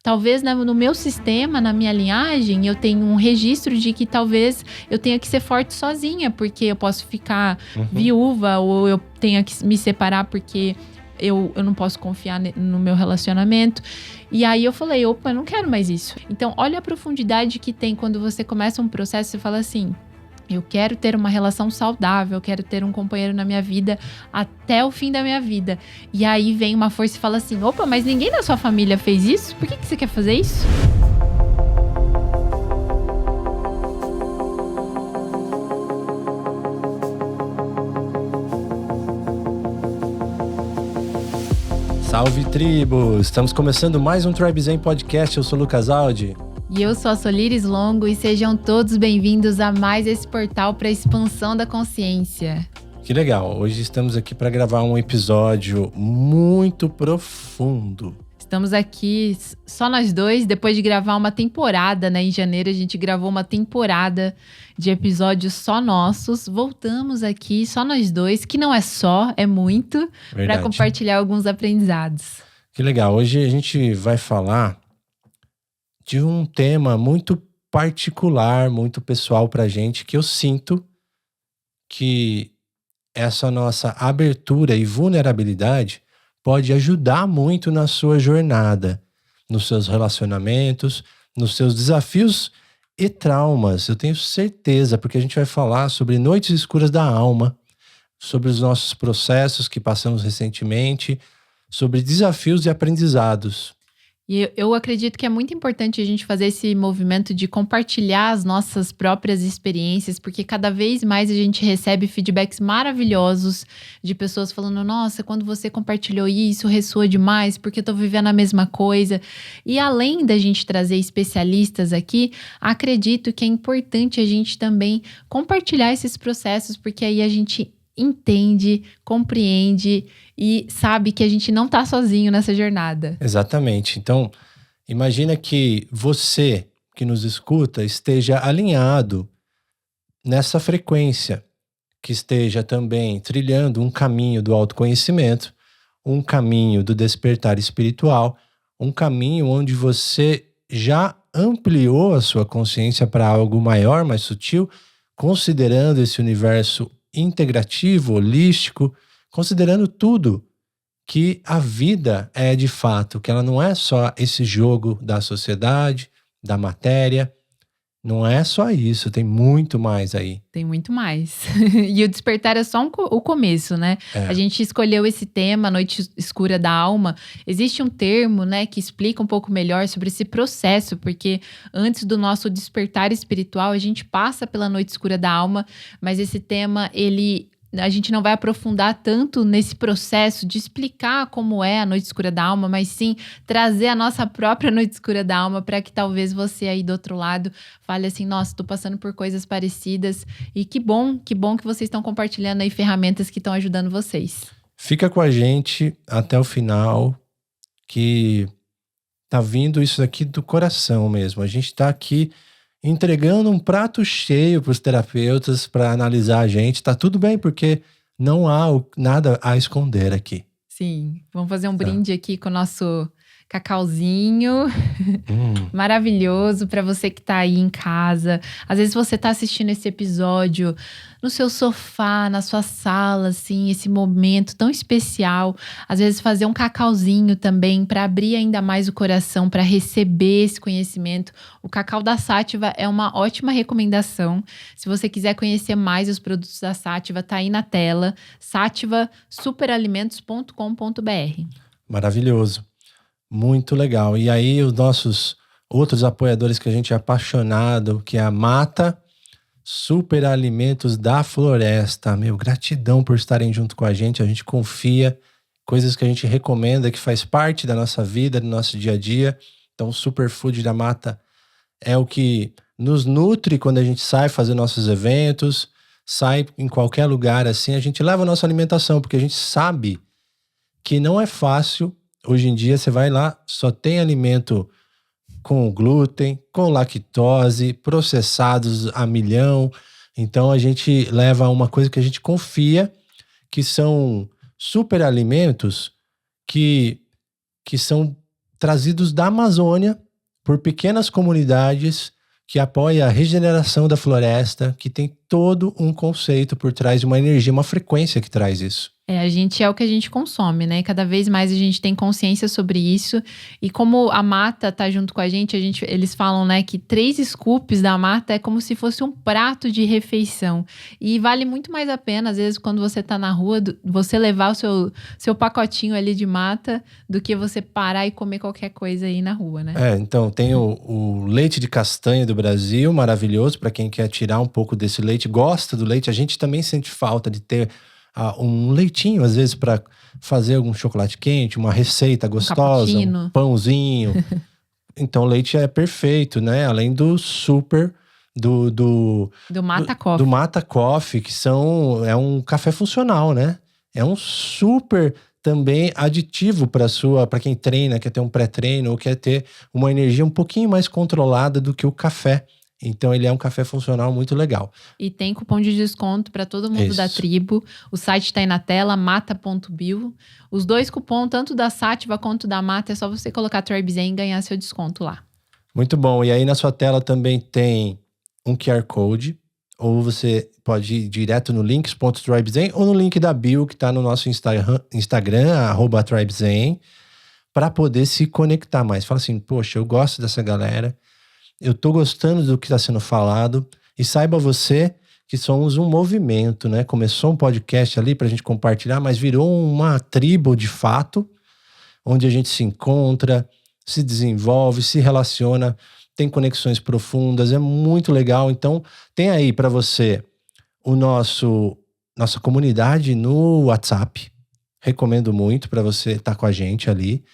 talvez no meu sistema, na minha linhagem, eu tenho um registro de que talvez eu tenha que ser forte sozinha, porque eu posso ficar viúva, ou eu tenha que me separar porque eu não posso confiar no meu relacionamento. E aí eu falei, opa, eu não quero mais isso. Então, olha a profundidade que tem quando você começa um processo e fala assim, eu quero ter uma relação saudável, eu quero ter um companheiro na minha vida até o fim da minha vida. E aí vem uma força e fala assim, opa, mas ninguém da sua família fez isso? Por que você quer fazer isso? Salve, tribo! Estamos começando mais um Tribe Zen Podcast. Eu sou o Lucas Aldi. E eu sou a Solires Longo e sejam todos bem-vindos a mais esse portal para a expansão da consciência. Que legal! Hoje estamos aqui para gravar um episódio muito profundo. Estamos aqui só nós dois, depois de gravar uma temporada, né? Em janeiro a gente gravou uma temporada de episódios só nossos. Voltamos aqui só nós dois, que não é só, é muito, para compartilhar alguns aprendizados. Que legal! Hoje a gente vai falar de um tema muito particular, muito pessoal pra gente, que eu sinto que essa nossa abertura e vulnerabilidade pode ajudar muito na sua jornada, nos seus relacionamentos, nos seus desafios e traumas. Eu tenho certeza, porque a gente vai falar sobre noites escuras da alma, sobre os nossos processos que passamos recentemente, sobre desafios e aprendizados. E eu acredito que é muito importante a gente fazer esse movimento de compartilhar as nossas próprias experiências, porque cada vez mais a gente recebe feedbacks maravilhosos de pessoas falando, nossa, quando você compartilhou isso, ressoa demais, porque eu tô vivendo a mesma coisa. E além da gente trazer especialistas aqui, acredito que é importante a gente também compartilhar esses processos, porque aí a gente entende, compreende e sabe que a gente não tá sozinho nessa jornada. Exatamente. Então, imagina que você que nos escuta esteja alinhado nessa frequência, que esteja também trilhando um caminho do autoconhecimento, um caminho do despertar espiritual, um caminho onde você já ampliou a sua consciência para algo maior, mais sutil, considerando esse universo integrativo, holístico, considerando tudo que a vida é de fato, que ela não é só esse jogo da sociedade, da matéria, não é só isso, tem muito mais aí. Tem muito mais. E o despertar é só o começo, né? A gente escolheu esse tema, Noite Escura da Alma. Existe um termo, né, que explica um pouco melhor sobre esse processo, porque antes do nosso despertar espiritual, a gente passa pela Noite Escura da Alma, mas esse tema, a gente não vai aprofundar tanto nesse processo de explicar como é a Noite Escura da Alma, mas sim trazer a nossa própria Noite Escura da Alma para que talvez você aí do outro lado fale assim, nossa, tô passando por coisas parecidas e que bom que vocês estão compartilhando aí ferramentas que estão ajudando vocês. Fica com a gente até o final, que tá vindo isso aqui do coração mesmo. A gente tá aqui entregando um prato cheio para os terapeutas para analisar a gente. Tá tudo bem, porque não há nada a esconder aqui. Sim, vamos fazer um brinde aqui com o nosso cacauzinho maravilhoso para você que tá aí em casa. Às vezes você tá assistindo esse episódio no seu sofá, na sua sala, assim, esse momento tão especial. Às vezes fazer um cacauzinho também para abrir ainda mais o coração, para receber esse conhecimento. O cacau da Sativa é uma ótima recomendação. Se você quiser conhecer mais os produtos da Sativa, tá aí na tela, sativasuperalimentos.com.br. Maravilhoso. Muito legal. E aí os nossos outros apoiadores que a gente é apaixonado, que é a Mata Superalimentos da Floresta. Meu, gratidão por estarem junto com a gente confia, coisas que a gente recomenda, que faz parte da nossa vida, do nosso dia a dia. Então o Superfood da Mata é o que nos nutre quando a gente sai fazer nossos eventos, sai em qualquer lugar assim, a gente leva a nossa alimentação, porque a gente sabe que não é fácil. Hoje em dia você vai lá, só tem alimento com glúten, com lactose, processados a milhão. Então a gente leva uma coisa que a gente confia, que são superalimentos que são trazidos da Amazônia por pequenas comunidades que apoia a regeneração da floresta, que tem todo um conceito por trás de uma energia, uma frequência que traz isso. A gente é o que a gente consome, né? Cada vez mais a gente tem consciência sobre isso. E como a mata tá junto com a gente, eles falam, né, que 3 scoops da mata é como se fosse um prato de refeição. E vale muito mais a pena, às vezes, quando você tá na rua, você levar o seu pacotinho ali de mata, do que você parar e comer qualquer coisa aí na rua, né? Então tem o leite de castanha do Brasil, maravilhoso, para quem quer tirar um pouco desse leite, gosta do leite. A gente também sente falta de ter um leitinho, às vezes, para fazer algum chocolate quente, uma receita gostosa, um pãozinho. Então, o leite é perfeito, né? Além do super, do Mata Coffee. Do Mata Coffee, que é um café funcional, né? É um super também aditivo para quem treina, quer ter um pré-treino, ou quer ter uma energia um pouquinho mais controlada do que o café. Então, ele é um café funcional muito legal. E tem cupom de desconto para todo mundo da tribo. O site está aí na tela, mata.bio. Os 2 cupons, tanto da Sátiva quanto da Mata, é só você colocar Tribe Zen e ganhar seu desconto lá. Muito bom. E aí, na sua tela também tem um QR Code. Ou você pode ir direto no links.tribezen ou no link da bio, que está no nosso Instagram, @tribezen, para poder se conectar mais. Fala assim, poxa, eu gosto dessa galera. Eu tô gostando do que está sendo falado. E saiba você que somos um movimento, né? Começou um podcast ali pra gente compartilhar, mas virou uma tribo de fato, onde a gente se encontra, se desenvolve, se relaciona, tem conexões profundas, é muito legal. Então, tem aí para você nossa comunidade no WhatsApp. Recomendo muito para você estar com a gente ali.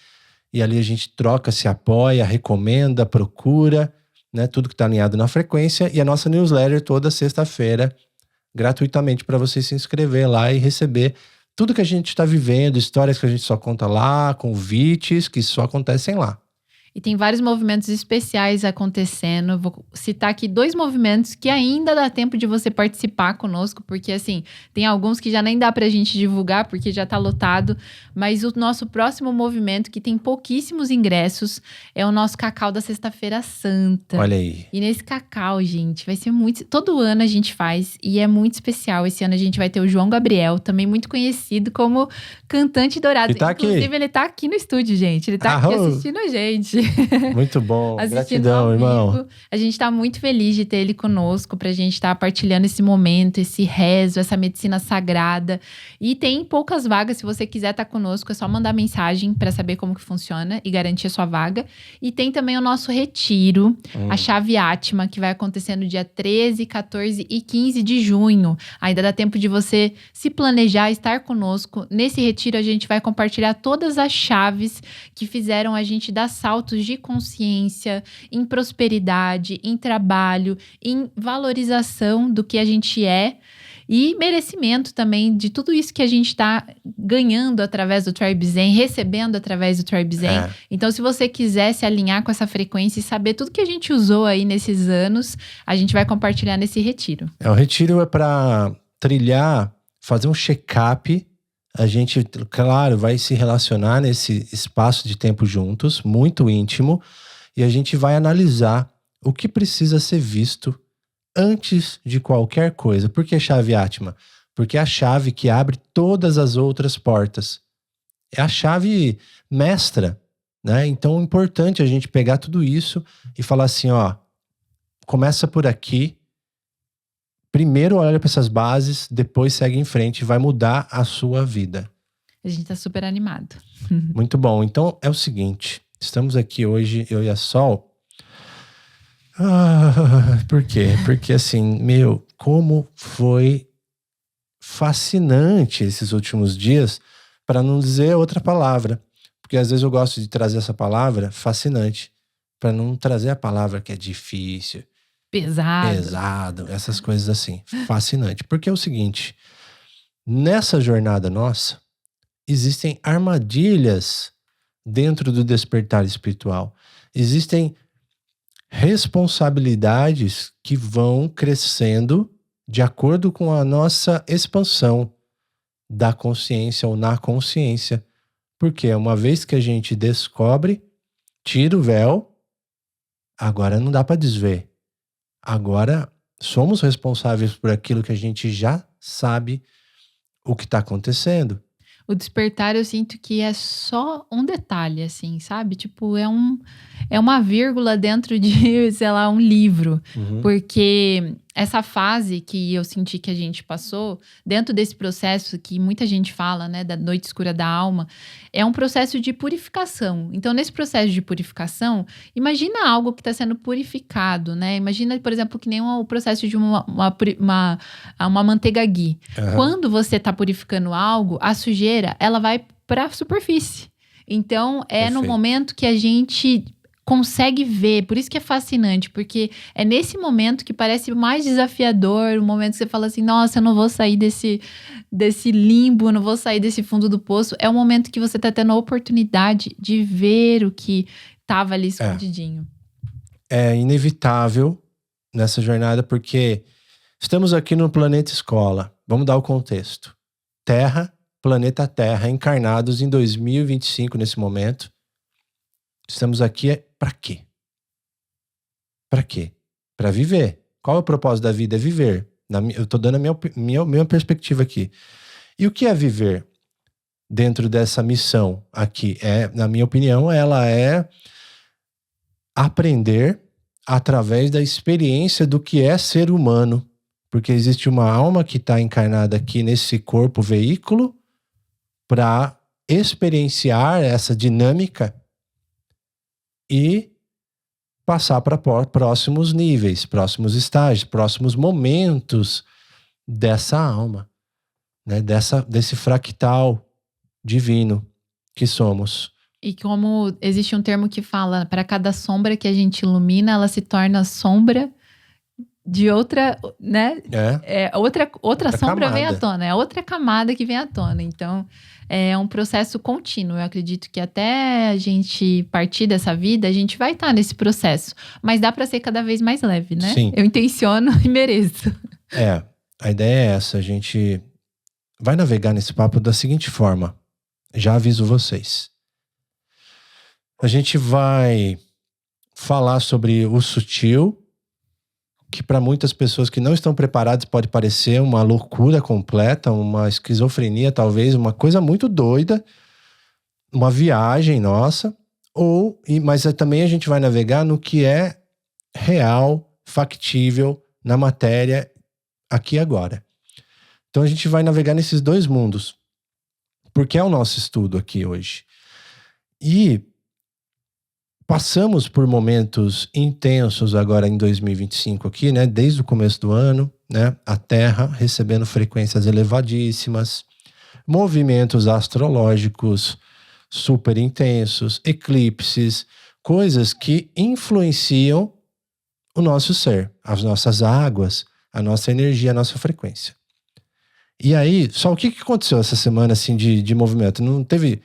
E ali a gente troca, se apoia, recomenda, procura, né, tudo que está alinhado na frequência, e a nossa newsletter toda sexta-feira, gratuitamente, para você se inscrever lá e receber tudo que a gente está vivendo, histórias que a gente só conta lá, convites que só acontecem lá. E tem vários movimentos especiais acontecendo. Vou citar aqui 2 movimentos que ainda dá tempo de você participar conosco, porque assim, tem alguns que já nem dá pra gente divulgar, porque já tá lotado. Mas o nosso próximo movimento, que tem pouquíssimos ingressos, é o nosso Cacau da Sexta-feira Santa. Olha aí. E nesse Cacau, gente, vai ser muito... Todo ano a gente faz, e é muito especial. Esse ano a gente vai ter o João Gabriel, também muito conhecido como Cantante Dourado. Ele tá Inclusive, aqui. ele tá aqui no estúdio, gente. Ele tá aqui assistindo a gente. Muito bom, Assistindo gratidão, irmão. A gente tá muito feliz de ter ele conosco, pra gente estar partilhando esse momento, esse rezo, essa medicina sagrada. E tem poucas vagas, se você quiser estar conosco, é só mandar mensagem pra saber como que funciona e garantir a sua vaga. E tem também o nosso retiro, a Chave Atma, que vai acontecer no dia 13, 14 e 15 de junho. Ainda dá tempo de você se planejar, estar conosco. Nesse retiro a gente vai compartilhar todas as chaves que fizeram a gente dar saltos de consciência, em prosperidade, em trabalho, em valorização do que a gente é e merecimento também de tudo isso que a gente está ganhando através do Tribe Zen, recebendo através do Tribe Zen. Então, se você quiser se alinhar com essa frequência e saber tudo que a gente usou aí nesses anos, a gente vai compartilhar nesse retiro. O retiro é para trilhar, fazer um check-up. A gente, claro, vai se relacionar nesse espaço de tempo juntos, muito íntimo, e a gente vai analisar o que precisa ser visto antes de qualquer coisa. Por que chave Atma? Porque é a chave que abre todas as outras portas. É a chave mestra, né? Então é importante a gente pegar tudo isso e falar assim, ó, começa por aqui. Primeiro olha para essas bases, depois segue em frente, vai mudar a sua vida. A gente tá super animado. Muito bom. Então é o seguinte, estamos aqui hoje, eu e a Sol. Por quê? Porque assim, como foi fascinante esses últimos dias, para não dizer outra palavra. Porque às vezes eu gosto de trazer essa palavra, fascinante, para não trazer a palavra que é difícil. Pesado, essas coisas assim. Fascinante. Porque é o seguinte, nessa jornada nossa, existem armadilhas dentro do despertar espiritual. Existem responsabilidades que vão crescendo de acordo com a nossa expansão da consciência ou na consciência. Porque uma vez que a gente descobre, tira o véu, agora não dá para desver. Agora somos responsáveis por aquilo que a gente já sabe o que está acontecendo. O despertar, eu sinto que é só um detalhe, assim, sabe? Tipo, é uma vírgula dentro de, sei lá, um livro. Porque essa fase que eu senti que a gente passou, dentro desse processo que muita gente fala, né, da noite escura da alma, é um processo de purificação. Então, nesse processo de purificação, imagina algo que está sendo purificado, né? Imagina, por exemplo, que nem o processo de uma manteiga ghee. Quando você está purificando algo, a sujeira, ela vai para a superfície. Então, no momento que a gente consegue ver, por isso que é fascinante, porque é nesse momento que parece mais desafiador, o momento que você fala assim, nossa, eu não vou sair desse limbo, eu não vou sair desse fundo do poço, é o momento que você tá tendo a oportunidade de ver o que tava ali escondidinho. É inevitável nessa jornada, porque estamos aqui no planeta escola, vamos dar o contexto. Terra, planeta Terra, encarnados em 2025 nesse momento. Estamos aqui para quê? Para quê? Para viver. Qual é o propósito da vida? É viver. Eu estou dando a minha perspectiva aqui. E o que é viver dentro dessa missão aqui? Na minha opinião, ela é aprender através da experiência do que é ser humano. Porque existe uma alma que está encarnada aqui nesse corpo veículo para experienciar essa dinâmica e passar para próximos níveis, próximos estágios, próximos momentos dessa alma, né? Desse fractal divino que somos. E como existe um termo que fala, para cada sombra que a gente ilumina, ela se torna sombra de outra, né? Outra sombra camada. Vem à tona, é outra camada que vem à tona. Então, é um processo contínuo. Eu acredito que até a gente partir dessa vida, a gente vai estar nesse processo. Mas dá para ser cada vez mais leve, né? Sim. Eu intenciono e mereço. A ideia é essa. A gente vai navegar nesse papo da seguinte forma. Já aviso vocês. A gente vai falar sobre o sutil, que para muitas pessoas que não estão preparadas pode parecer uma loucura completa, uma esquizofrenia talvez, uma coisa muito doida, uma viagem nossa, mas também a gente vai navegar no que é real, factível, na matéria, aqui e agora. Então a gente vai navegar nesses dois mundos, porque é o nosso estudo aqui hoje. E passamos por momentos intensos agora em 2025 aqui, né? Desde o começo do ano, né? A Terra recebendo frequências elevadíssimas, movimentos astrológicos super intensos, eclipses, coisas que influenciam o nosso ser, as nossas águas, a nossa energia, a nossa frequência. E aí, só o que aconteceu essa semana assim de movimento? Não teve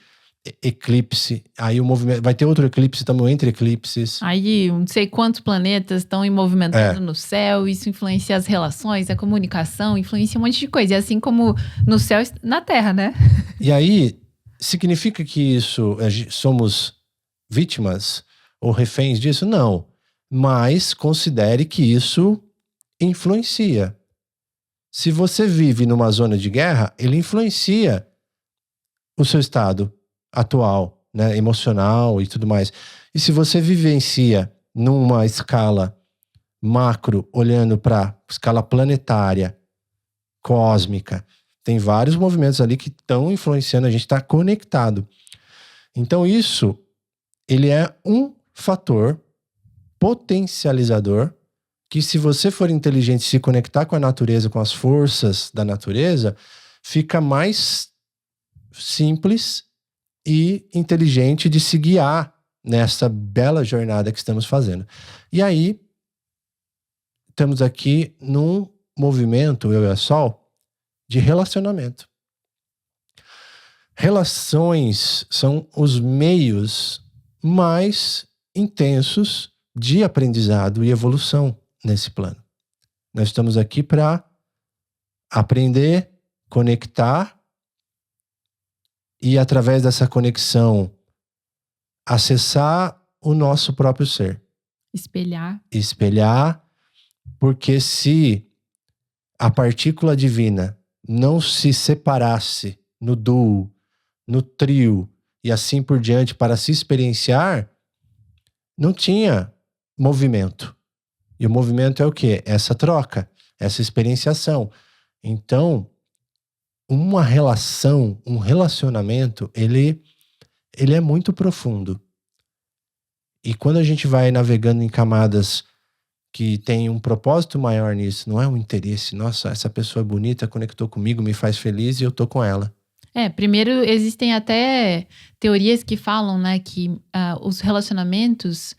eclipse, aí o movimento vai ter outro eclipse também, entre eclipses. Aí não sei quantos planetas estão em movimento no céu, isso influencia as relações, a comunicação, influencia um monte de coisa. E assim como no céu, na Terra, né? E aí, significa que somos vítimas ou reféns disso? Não. Mas considere que isso influencia. Se você vive numa zona de guerra, ele influencia o seu estado atual, né, emocional e tudo mais. E se você vivencia numa escala macro, olhando para escala planetária, cósmica, tem vários movimentos ali que estão influenciando, a gente está conectado. Então isso, ele é um fator potencializador que, se você for inteligente, se conectar com a natureza, com as forças da natureza, fica mais simples e inteligente de se guiar nessa bela jornada que estamos fazendo. E aí, estamos aqui num movimento, eu e a Sol, de relacionamento. Relações são os meios mais intensos de aprendizado e evolução nesse plano. Nós estamos aqui para aprender, conectar e, através dessa conexão, acessar o nosso próprio ser. Espelhar, porque se a partícula divina não se separasse no duo, no trio e assim por diante para se experienciar, não tinha movimento. E o movimento é o quê? Essa troca, essa experienciação. Então, uma relação, um relacionamento, ele é muito profundo. E quando a gente vai navegando em camadas que tem um propósito maior nisso, não é um interesse, nossa, essa pessoa é bonita, conectou comigo, me faz feliz e eu tô com ela. Primeiro existem até teorias que falam, né, que os relacionamentos,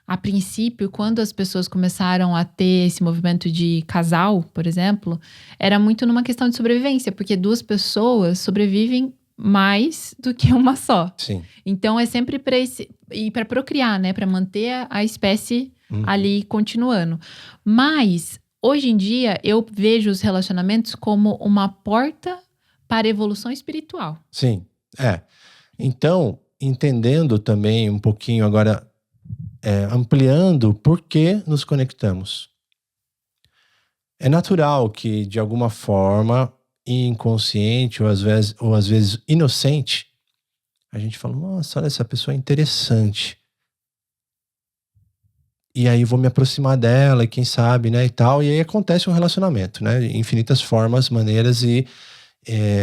a princípio, quando as pessoas começaram a ter esse movimento de casal, por exemplo, era muito numa questão de sobrevivência, porque 2 pessoas sobrevivem mais do que uma só. Sim. Então é sempre para procriar, né, para manter a espécie ali continuando. Mas hoje em dia eu vejo os relacionamentos como uma porta para a evolução espiritual. Sim, Então, entendendo também um pouquinho agora, ampliando por que nos conectamos. É natural que, de alguma forma, inconsciente ou às vezes inocente, a gente fala, nossa, olha, essa pessoa é interessante. E aí vou me aproximar dela e quem sabe, né, e tal. E aí acontece um relacionamento, né? Infinitas formas, maneiras e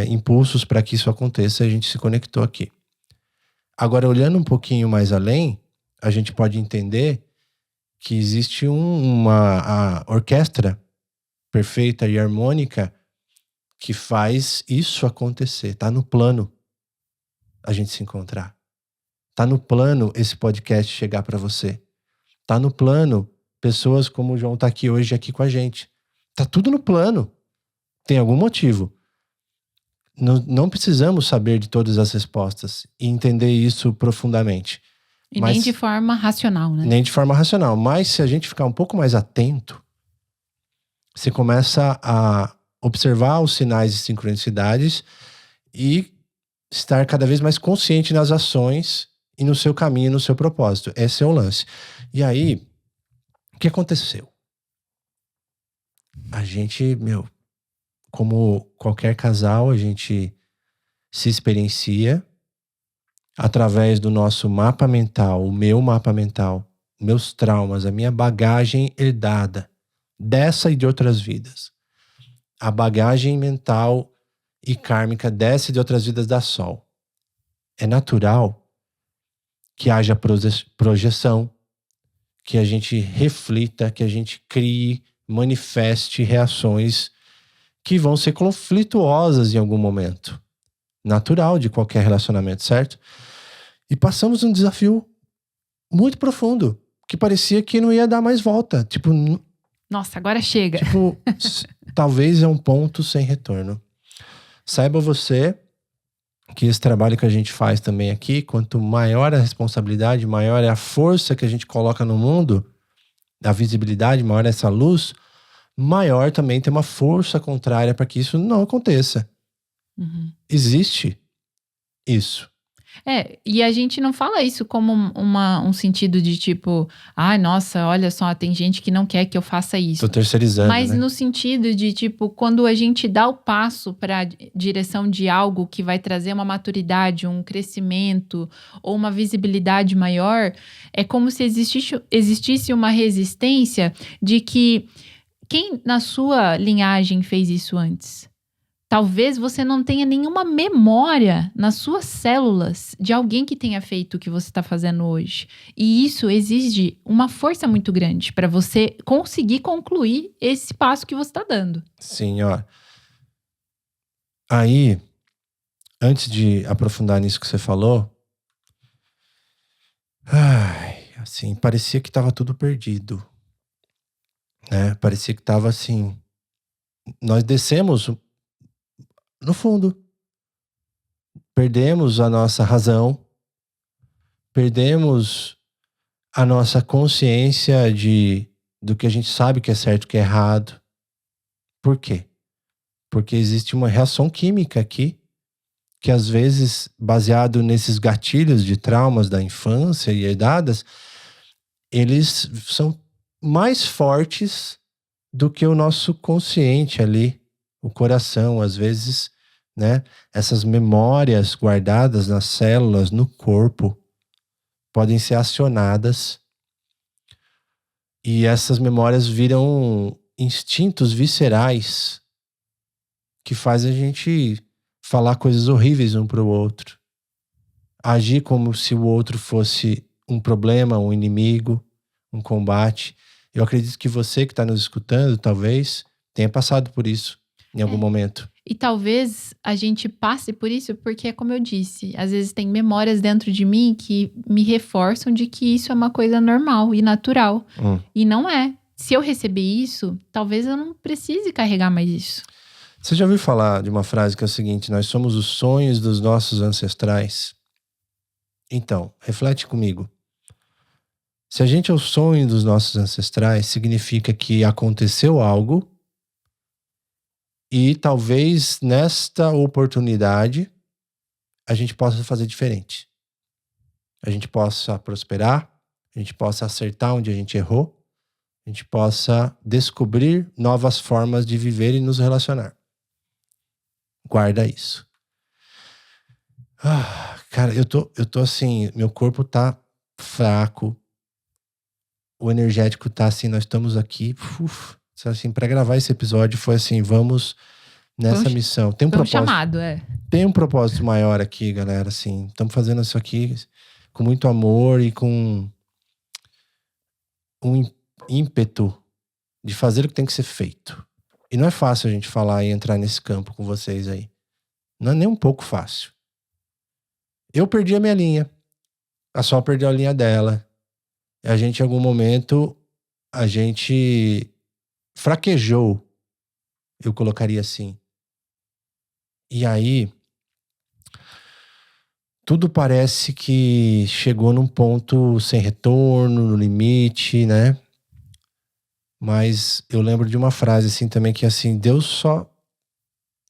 impulsos para que isso aconteça. A gente se conectou aqui. Agora, olhando um pouquinho mais além, a gente pode entender que existe a orquestra perfeita e harmônica que faz isso acontecer. Tá no plano a gente se encontrar. Tá no plano esse podcast chegar para você. Tá no plano pessoas como o João tá aqui hoje aqui com a gente. Tá tudo no plano. Tem algum motivo. Não precisamos saber de todas as respostas e entender isso profundamente. Nem de forma racional, né? Nem de forma racional. Mas se a gente ficar um pouco mais atento, você começa a observar os sinais e sincronicidades e estar cada vez mais consciente nas ações e no seu caminho, no seu propósito. Esse é o lance. E aí, o que aconteceu? A gente, como qualquer casal, a gente se experiencia através do nosso mapa mental, o meu mapa mental, meus traumas, a minha bagagem herdada dessa e de outras vidas. A bagagem mental e kármica dessa e de outras vidas da Sol. É natural que haja projeção, que a gente reflita, que a gente crie, manifeste reações que vão ser conflituosas em algum momento. Natural de qualquer relacionamento, certo? E passamos um desafio muito profundo, que parecia que não ia dar mais volta. Tipo, nossa, agora chega. Tipo, talvez é um ponto sem retorno. Saiba você que esse trabalho que a gente faz também aqui, quanto maior a responsabilidade, maior é a força que a gente coloca no mundo, a visibilidade, maior é essa luz, maior também tem uma força contrária para que isso não aconteça. Existe isso. E a gente não fala isso como um sentido de tipo, ai, nossa, olha só, tem gente que não quer que eu faça isso. Tô terceirizando, mas né? No sentido de tipo, quando a gente dá o passo para a direção de algo que vai trazer uma maturidade, um crescimento ou uma visibilidade maior, é como se existisse uma resistência de que quem na sua linhagem fez isso antes? Talvez você não tenha nenhuma memória nas suas células de alguém que tenha feito o que você está fazendo hoje. E isso exige uma força muito grande para você conseguir concluir esse passo que você está dando. Sim, ó. Aí, antes de aprofundar nisso que você falou, assim, parecia que estava tudo perdido. Né? Parecia que estava assim. Nós descemos no fundo. Perdemos a nossa razão, perdemos a nossa consciência do que a gente sabe que é certo e que é errado. Por quê? Porque existe uma reação química aqui que às vezes, baseado nesses gatilhos de traumas da infância e herdadas, eles são mais fortes do que o nosso consciente ali, o coração, às vezes, né? Essas memórias guardadas nas células, no corpo, podem ser acionadas e essas memórias viram instintos viscerais que fazem a gente falar coisas horríveis um para o outro, agir como se o outro fosse um problema, um inimigo, um combate. Eu acredito que você que está nos escutando, talvez, tenha passado por isso em algum momento. E talvez a gente passe por isso porque, como eu disse, às vezes tem memórias dentro de mim que me reforçam de que isso é uma coisa normal e natural. E não é. Se eu receber isso, talvez eu não precise carregar mais isso. Você já ouviu falar de uma frase que é o seguinte: nós somos os sonhos dos nossos ancestrais? Então, reflete comigo. Se a gente é o sonho dos nossos ancestrais, significa que aconteceu algo e talvez nesta oportunidade a gente possa fazer diferente. A gente possa prosperar, a gente possa acertar onde a gente errou, a gente possa descobrir novas formas de viver e nos relacionar. Guarda isso. Cara, eu tô assim, meu corpo tá fraco, o energético tá assim, nós estamos aqui, assim, para gravar esse episódio foi assim, vamos nessa missão. Tem um propósito. Chamado, Tem um propósito maior aqui, galera, assim. Estamos fazendo isso aqui com muito amor e com um ímpeto de fazer o que tem que ser feito. E não é fácil a gente falar e entrar nesse campo com vocês aí. Não é nem um pouco fácil. Eu perdi a minha linha. A Sol perdeu a linha dela. E a gente, em algum momento, a gente fraquejou. Eu colocaria assim. E aí, tudo parece que chegou num ponto sem retorno, no limite, né? Mas eu lembro de uma frase assim também, que assim, Deus só,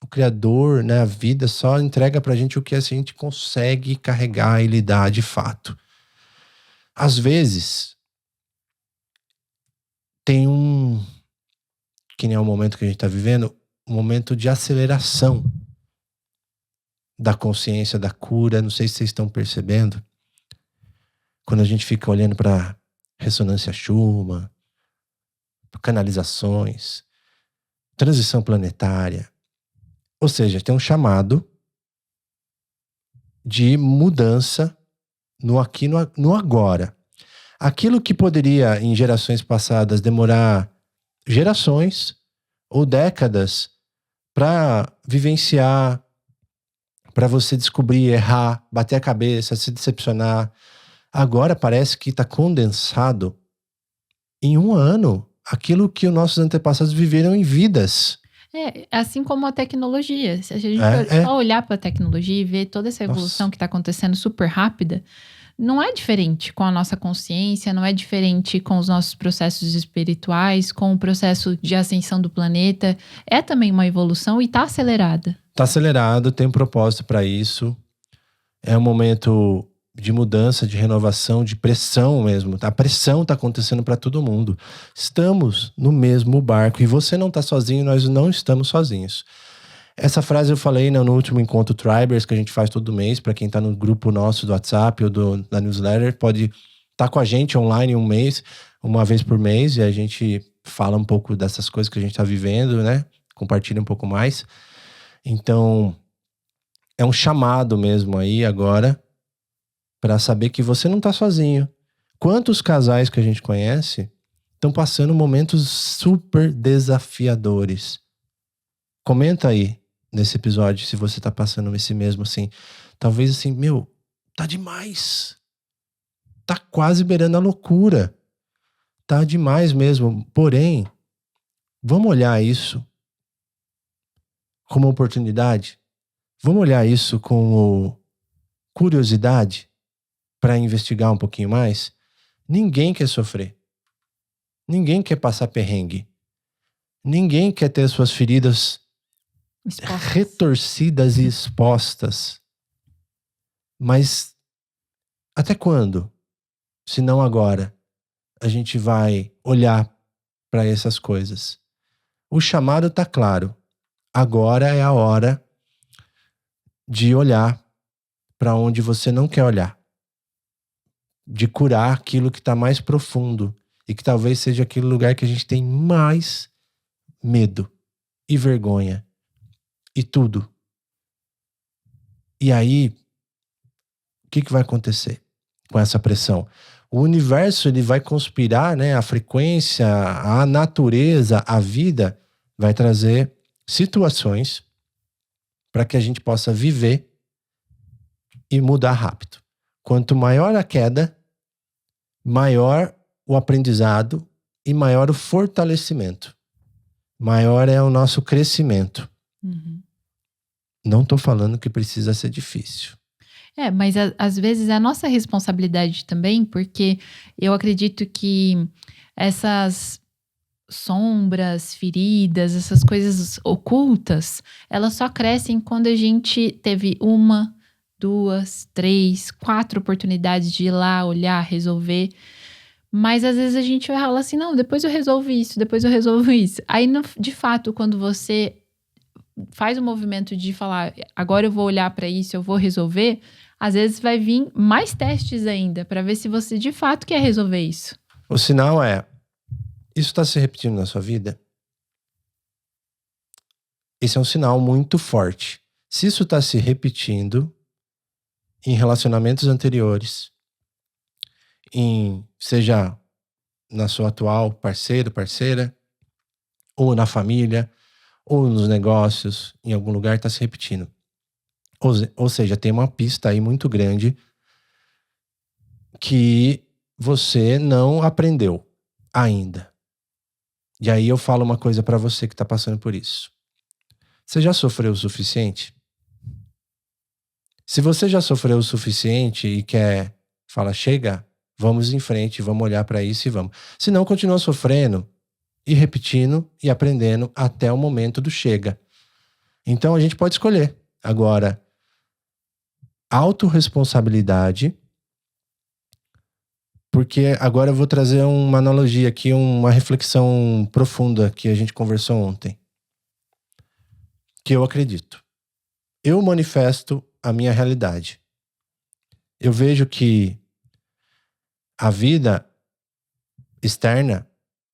o Criador, né, a vida só entrega pra gente o que a gente consegue carregar e lidar de fato. Às vezes, tem que nem é o momento que a gente tá vivendo, um momento de aceleração da consciência, da cura. Não sei se vocês estão percebendo. Quando a gente fica olhando para ressonância Schumann, canalizações, transição planetária. Ou seja, tem um chamado de mudança no aqui, no agora. Aquilo que poderia, em gerações passadas, demorar gerações ou décadas para vivenciar, para você descobrir, errar, bater a cabeça, se decepcionar. Agora parece que está condensado em um ano aquilo que os nossos antepassados viveram em vidas. Assim como a tecnologia. Se a gente só olhar para a tecnologia e ver toda essa evolução que está acontecendo super rápida, não é diferente com a nossa consciência, não é diferente com os nossos processos espirituais, com o processo de ascensão do planeta. É também uma evolução e está acelerada. Está acelerado, tem um propósito para isso. É um momento de mudança, de renovação, de pressão mesmo. A pressão está acontecendo para todo mundo. Estamos no mesmo barco e você não está sozinho, nós não estamos sozinhos. Essa frase eu falei no último encontro Tribers, que a gente faz todo mês. Para quem está no grupo nosso do WhatsApp ou da newsletter, pode estar com a gente online uma vez por mês, e a gente fala um pouco dessas coisas que a gente está vivendo, né? Compartilha um pouco mais. Então, é um chamado mesmo aí agora para saber que você não está sozinho. Quantos casais que a gente conhece estão passando momentos super desafiadores? Comenta aí nesse episódio se você tá passando esse mesmo assim. Talvez assim, tá demais. Tá quase beirando a loucura. Tá demais mesmo. Porém, vamos olhar isso como oportunidade? Vamos olhar isso como curiosidade para investigar um pouquinho mais? Ninguém quer sofrer. Ninguém quer passar perrengue. Ninguém quer ter suas feridas retorcidas e expostas. Mas até quando, se não agora, a gente vai olhar para essas coisas? O chamado está claro. Agora é a hora de olhar para onde você não quer olhar. De curar aquilo que está mais profundo. E que talvez seja aquele lugar que a gente tem mais medo e vergonha. E tudo. E aí, o que vai acontecer com essa pressão? O universo ele vai conspirar, né? A frequência, a natureza, a vida vai trazer situações para que a gente possa viver e mudar rápido. Quanto maior a queda, maior o aprendizado e maior o fortalecimento. Maior é o nosso crescimento. Uhum. Não estou falando que precisa ser difícil. Mas às vezes é a nossa responsabilidade também, porque eu acredito que essas sombras, feridas, essas coisas ocultas, elas só crescem quando a gente teve 1, 2, 3, 4 oportunidades de ir lá, olhar, resolver. Mas às vezes a gente vai falar assim, não, depois eu resolvo isso, depois eu resolvo isso. Aí, de fato, quando você faz o movimento de falar, agora eu vou olhar para isso, eu vou resolver, às vezes vai vir mais testes ainda, para ver se você de fato quer resolver isso. O sinal é, isso está se repetindo na sua vida? Esse é um sinal muito forte. Se isso está se repetindo em relacionamentos anteriores, seja na sua atual parceiro, parceira, ou na família, ou nos negócios, em algum lugar está se repetindo. Ou seja, tem uma pista aí muito grande que você não aprendeu ainda. E aí eu falo uma coisa para você que está passando por isso. Você já sofreu o suficiente? Se você já sofreu o suficiente e fala, chega, vamos em frente, vamos olhar para isso e vamos. Se não, continua sofrendo e repetindo e aprendendo até o momento do chega. Então a gente pode escolher. Agora, autorresponsabilidade, porque agora eu vou trazer uma analogia aqui, uma reflexão profunda que a gente conversou ontem. Que eu acredito. Eu manifesto a minha realidade. Eu vejo que a vida externa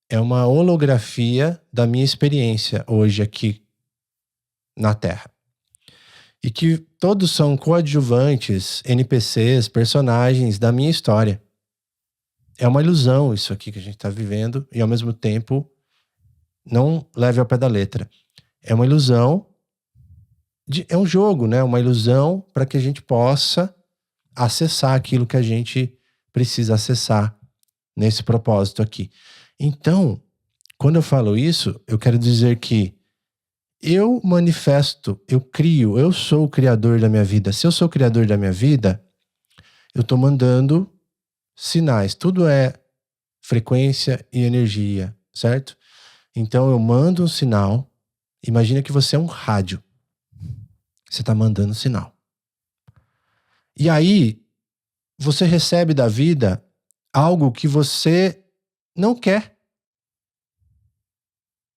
é uma holografia da minha experiência hoje aqui na Terra. E que todos são coadjuvantes, NPCs, personagens da minha história. É uma ilusão isso aqui que a gente está vivendo e ao mesmo tempo não leve ao pé da letra. É uma ilusão, é um jogo, né? Uma ilusão para que a gente possa acessar aquilo que a gente precisa acessar nesse propósito aqui. Então, quando eu falo isso, eu quero dizer que eu manifesto, eu crio, eu sou o criador da minha vida. Se eu sou o criador da minha vida, eu estou mandando sinais. Tudo é frequência e energia, certo? Então eu mando um sinal. Imagina que você é um rádio. Você está mandando um sinal. E aí, você recebe da vida algo que você não quer.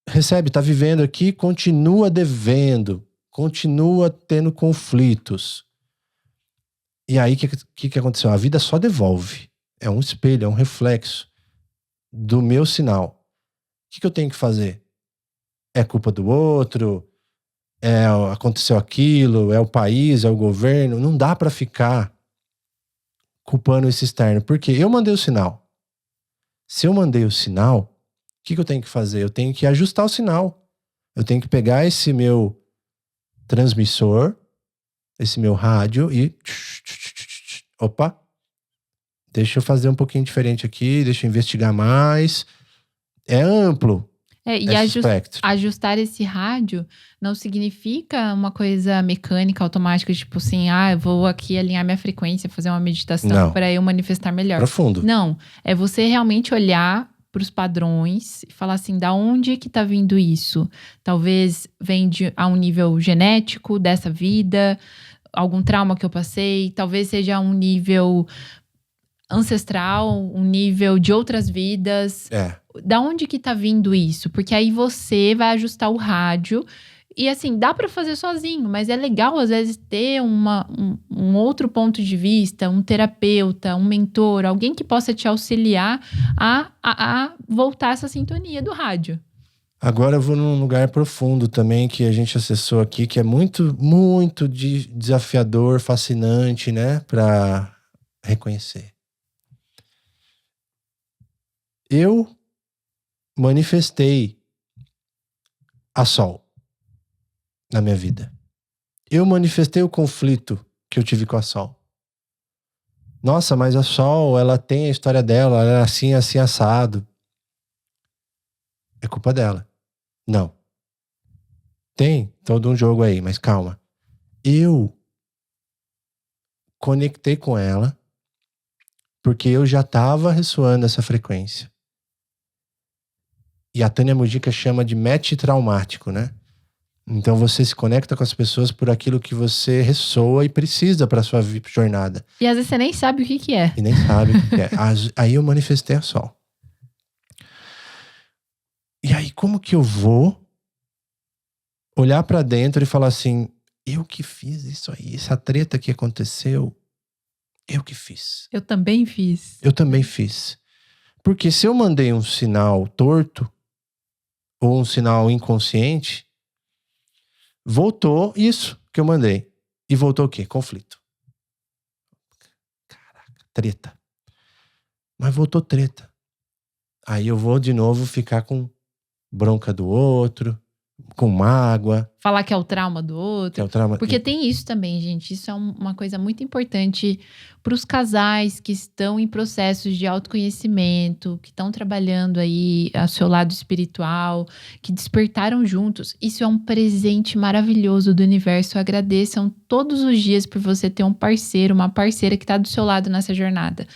Recebe, está vivendo aqui, continua devendo, continua tendo conflitos. E aí, o que aconteceu? A vida só devolve. É um espelho, é um reflexo do meu sinal. O que eu tenho que fazer? É culpa do outro? Aconteceu aquilo? É o país? É o governo? Não dá para ficar culpando esse externo, porque eu mandei o sinal. Se eu mandei o sinal, o que eu tenho que fazer? Eu tenho que ajustar o sinal. Eu tenho que pegar esse meu transmissor, esse meu rádio e... Opa! Deixa eu fazer um pouquinho diferente aqui, deixa eu investigar mais. É amplo. E ajustar esse rádio não significa uma coisa mecânica, automática, tipo assim, eu vou aqui alinhar minha frequência, fazer uma meditação para eu manifestar melhor. Profundo. Não, é você realmente olhar para os padrões e falar assim, da onde que tá vindo isso? Talvez vem a um nível genético dessa vida, algum trauma que eu passei, talvez seja um nível ancestral, um nível de outras vidas. Da onde que tá vindo isso? Porque aí você vai ajustar o rádio. E assim, dá para fazer sozinho, mas é legal às vezes ter um outro ponto de vista, um terapeuta, um mentor, alguém que possa te auxiliar a voltar essa sintonia do rádio. Agora eu vou num lugar profundo também que a gente acessou aqui, que é muito, muito desafiador, fascinante, né? Para reconhecer. Eu manifestei a Sol na minha vida. Eu manifestei o conflito que eu tive com a Sol. Nossa, mas a Sol, ela tem a história dela, ela é assim, assim, assado. É culpa dela. Não. Tem todo um jogo aí, mas calma. Eu conectei com ela porque eu já estava ressoando essa frequência. E a Tânia Mujica chama de match traumático, né? Então você se conecta com as pessoas por aquilo que você ressoa e precisa para sua jornada. E às vezes você nem sabe o que é. E nem sabe o que é. Aí eu manifestei a Sol. E aí como que eu vou olhar para dentro e falar assim, eu que fiz isso aí, essa treta que aconteceu, eu que fiz. Eu também fiz. Eu também fiz. Porque se eu mandei um sinal torto ou um sinal inconsciente, voltou isso que eu mandei. E voltou o quê? Conflito. Caraca, treta. Mas voltou treta. Aí eu vou de novo ficar com bronca do outro, com mágoa. Falar que é o trauma do outro. Que é o trauma. Porque tem isso também, gente. Isso é uma coisa muito importante para os casais que estão em processos de autoconhecimento, que estão trabalhando aí ao seu lado espiritual, que despertaram juntos. Isso é um presente maravilhoso do universo. Agradeçam todos os dias por você ter um parceiro, uma parceira que está do seu lado nessa jornada.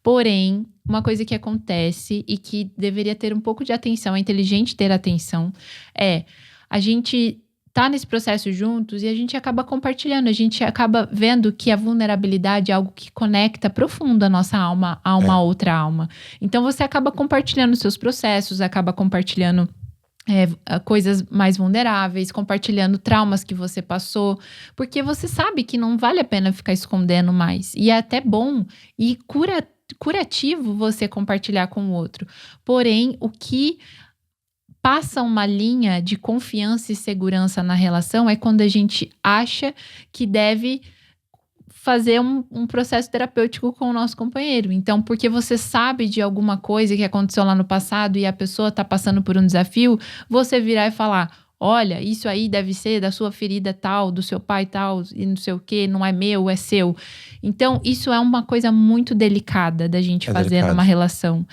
Porém, uma coisa que acontece e que deveria ter um pouco de atenção, é inteligente ter atenção, é a gente tá nesse processo juntos e a gente acaba compartilhando, a gente acaba vendo que a vulnerabilidade é algo que conecta profundo a nossa alma a uma outra alma. Então você acaba compartilhando seus processos, acaba compartilhando coisas mais vulneráveis, compartilhando traumas que você passou, porque você sabe que não vale a pena ficar escondendo mais. E é até bom e curativo você compartilhar com o outro. Porém, o que passa uma linha de confiança e segurança na relação é quando a gente acha que deve fazer um processo terapêutico com o nosso companheiro. Então, porque você sabe de alguma coisa que aconteceu lá no passado e a pessoa está passando por um desafio, você virar e falar, olha, isso aí deve ser da sua ferida tal, do seu pai tal, e não sei o quê, não é meu, é seu. Então, isso é uma coisa muito delicada da gente fazer numa relação.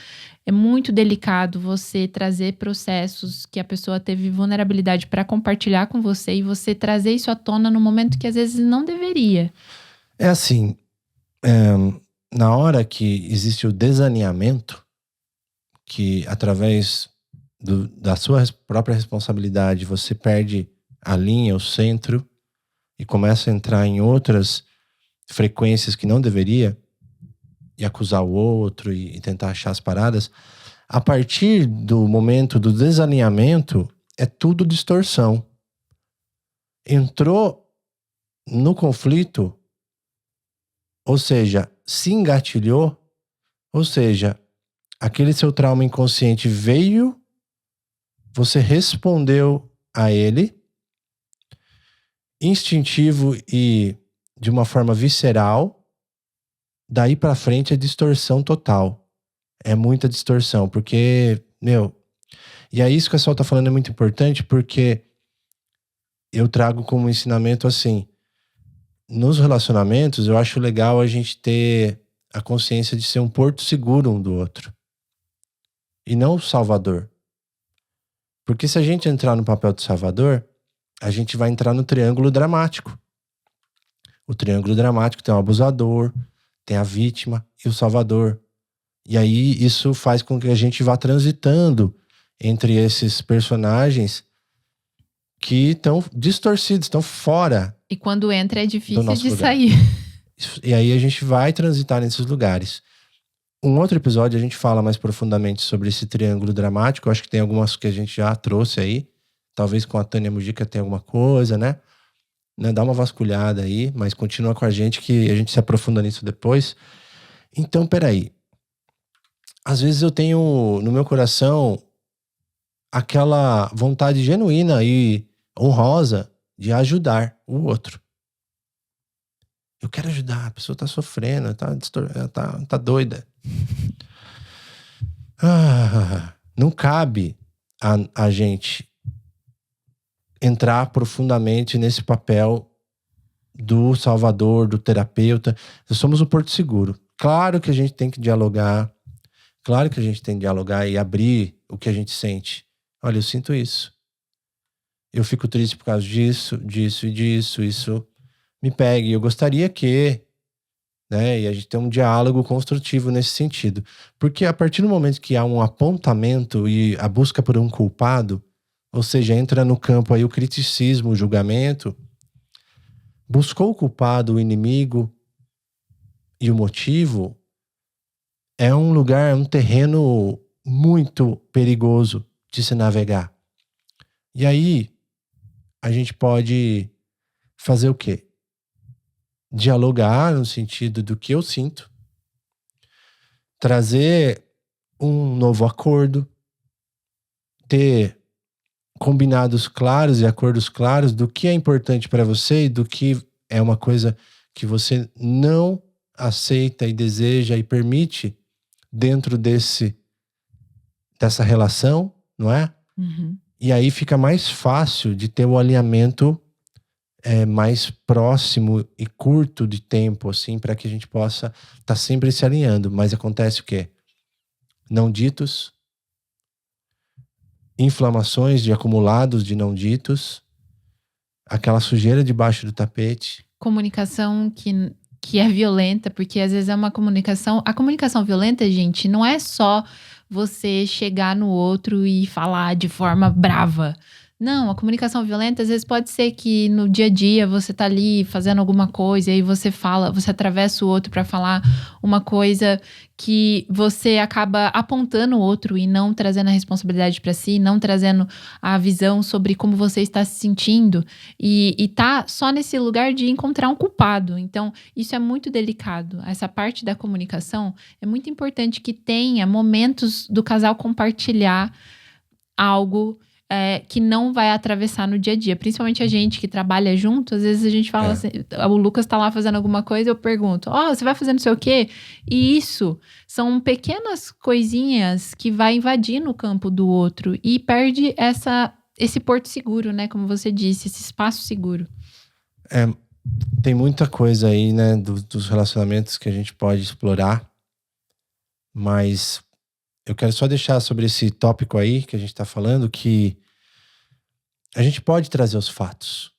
É muito delicado você trazer processos que a pessoa teve vulnerabilidade para compartilhar com você e você trazer isso à tona no momento que às vezes não deveria. É assim, na hora que existe o desalinhamento, que através da sua própria responsabilidade você perde a linha, o centro, e começa a entrar em outras frequências que não deveria, e acusar o outro e tentar achar as paradas, a partir do momento do desalinhamento, é tudo distorção. Entrou no conflito, ou seja, se engatilhou, ou seja, aquele seu trauma inconsciente veio, você respondeu a ele, instintivo e de uma forma visceral. Daí pra frente é distorção total. É muita distorção, porque, e é isso que a Sol tá falando, é muito importante, porque eu trago como ensinamento assim, nos relacionamentos eu acho legal a gente ter a consciência de ser um porto seguro um do outro. E não o salvador. Porque se a gente entrar no papel de salvador, a gente vai entrar no triângulo dramático. O triângulo dramático tem o abusador, tem a vítima e o salvador. E aí isso faz com que a gente vá transitando entre esses personagens que estão distorcidos, estão fora. E quando entra é difícil de lugar. sair. E aí a gente vai transitar nesses lugares. Um outro episódio a gente fala mais profundamente sobre esse triângulo dramático. Eu acho que tem algumas que a gente já trouxe aí. Talvez com a Tânia Mujica tenha alguma coisa, né? Dá uma vasculhada aí, mas continua com a gente que a gente se aprofunda nisso depois. Então, peraí. Às vezes eu tenho no meu coração aquela vontade genuína e honrosa de ajudar o outro. Eu quero ajudar, a pessoa tá sofrendo, tá doida. Não cabe a gente entrar profundamente nesse papel do salvador, do terapeuta. Nós somos um porto seguro. Claro que a gente tem que dialogar. Claro que a gente tem que dialogar e abrir o que a gente sente. Olha, eu sinto isso. Eu fico triste por causa disso, disso e disso. Isso me pegue. Eu gostaria que... né? E a gente tem um diálogo construtivo nesse sentido. Porque a partir do momento que há um apontamento e a busca por um culpado, ou seja, entra no campo aí o criticismo, o julgamento, buscou o culpado, o inimigo e o motivo, é um lugar, um terreno muito perigoso de se navegar. E aí, a gente pode fazer o quê? Dialogar no sentido do que eu sinto, trazer um novo acordo, ter combinados claros e acordos claros do que é importante para você e do que é uma coisa que você não aceita e deseja e permite dentro dessa relação, não é? Uhum. E aí fica mais fácil de ter o alinhamento mais próximo e curto de tempo, assim, para que a gente possa estar sempre se alinhando. Mas acontece o quê? Não ditos, inflamações de acumulados de não ditos, aquela sujeira debaixo do tapete. Comunicação que é violenta, porque às vezes é uma comunicação... A comunicação violenta, gente, não é só você chegar no outro e falar de forma brava. Não, a comunicação violenta às vezes pode ser que no dia a dia você tá ali fazendo alguma coisa e aí você fala, você atravessa o outro para falar uma coisa que você acaba apontando o outro e não trazendo a responsabilidade para si, não trazendo a visão sobre como você está se sentindo e tá só nesse lugar de encontrar um culpado. Então, isso é muito delicado. Essa parte da comunicação é muito importante que tenha momentos do casal compartilhar algo que não vai atravessar no dia a dia. Principalmente a gente que trabalha junto, às vezes a gente fala assim, o Lucas tá lá fazendo alguma coisa, eu pergunto, você vai fazer não sei o quê? E isso são pequenas coisinhas que vai invadindo o campo do outro e perde esse porto seguro, né? Como você disse, esse espaço seguro. Tem muita coisa aí, né, dos relacionamentos que a gente pode explorar, mas eu quero só deixar sobre esse tópico aí que a gente tá falando, que a gente pode trazer os fatos.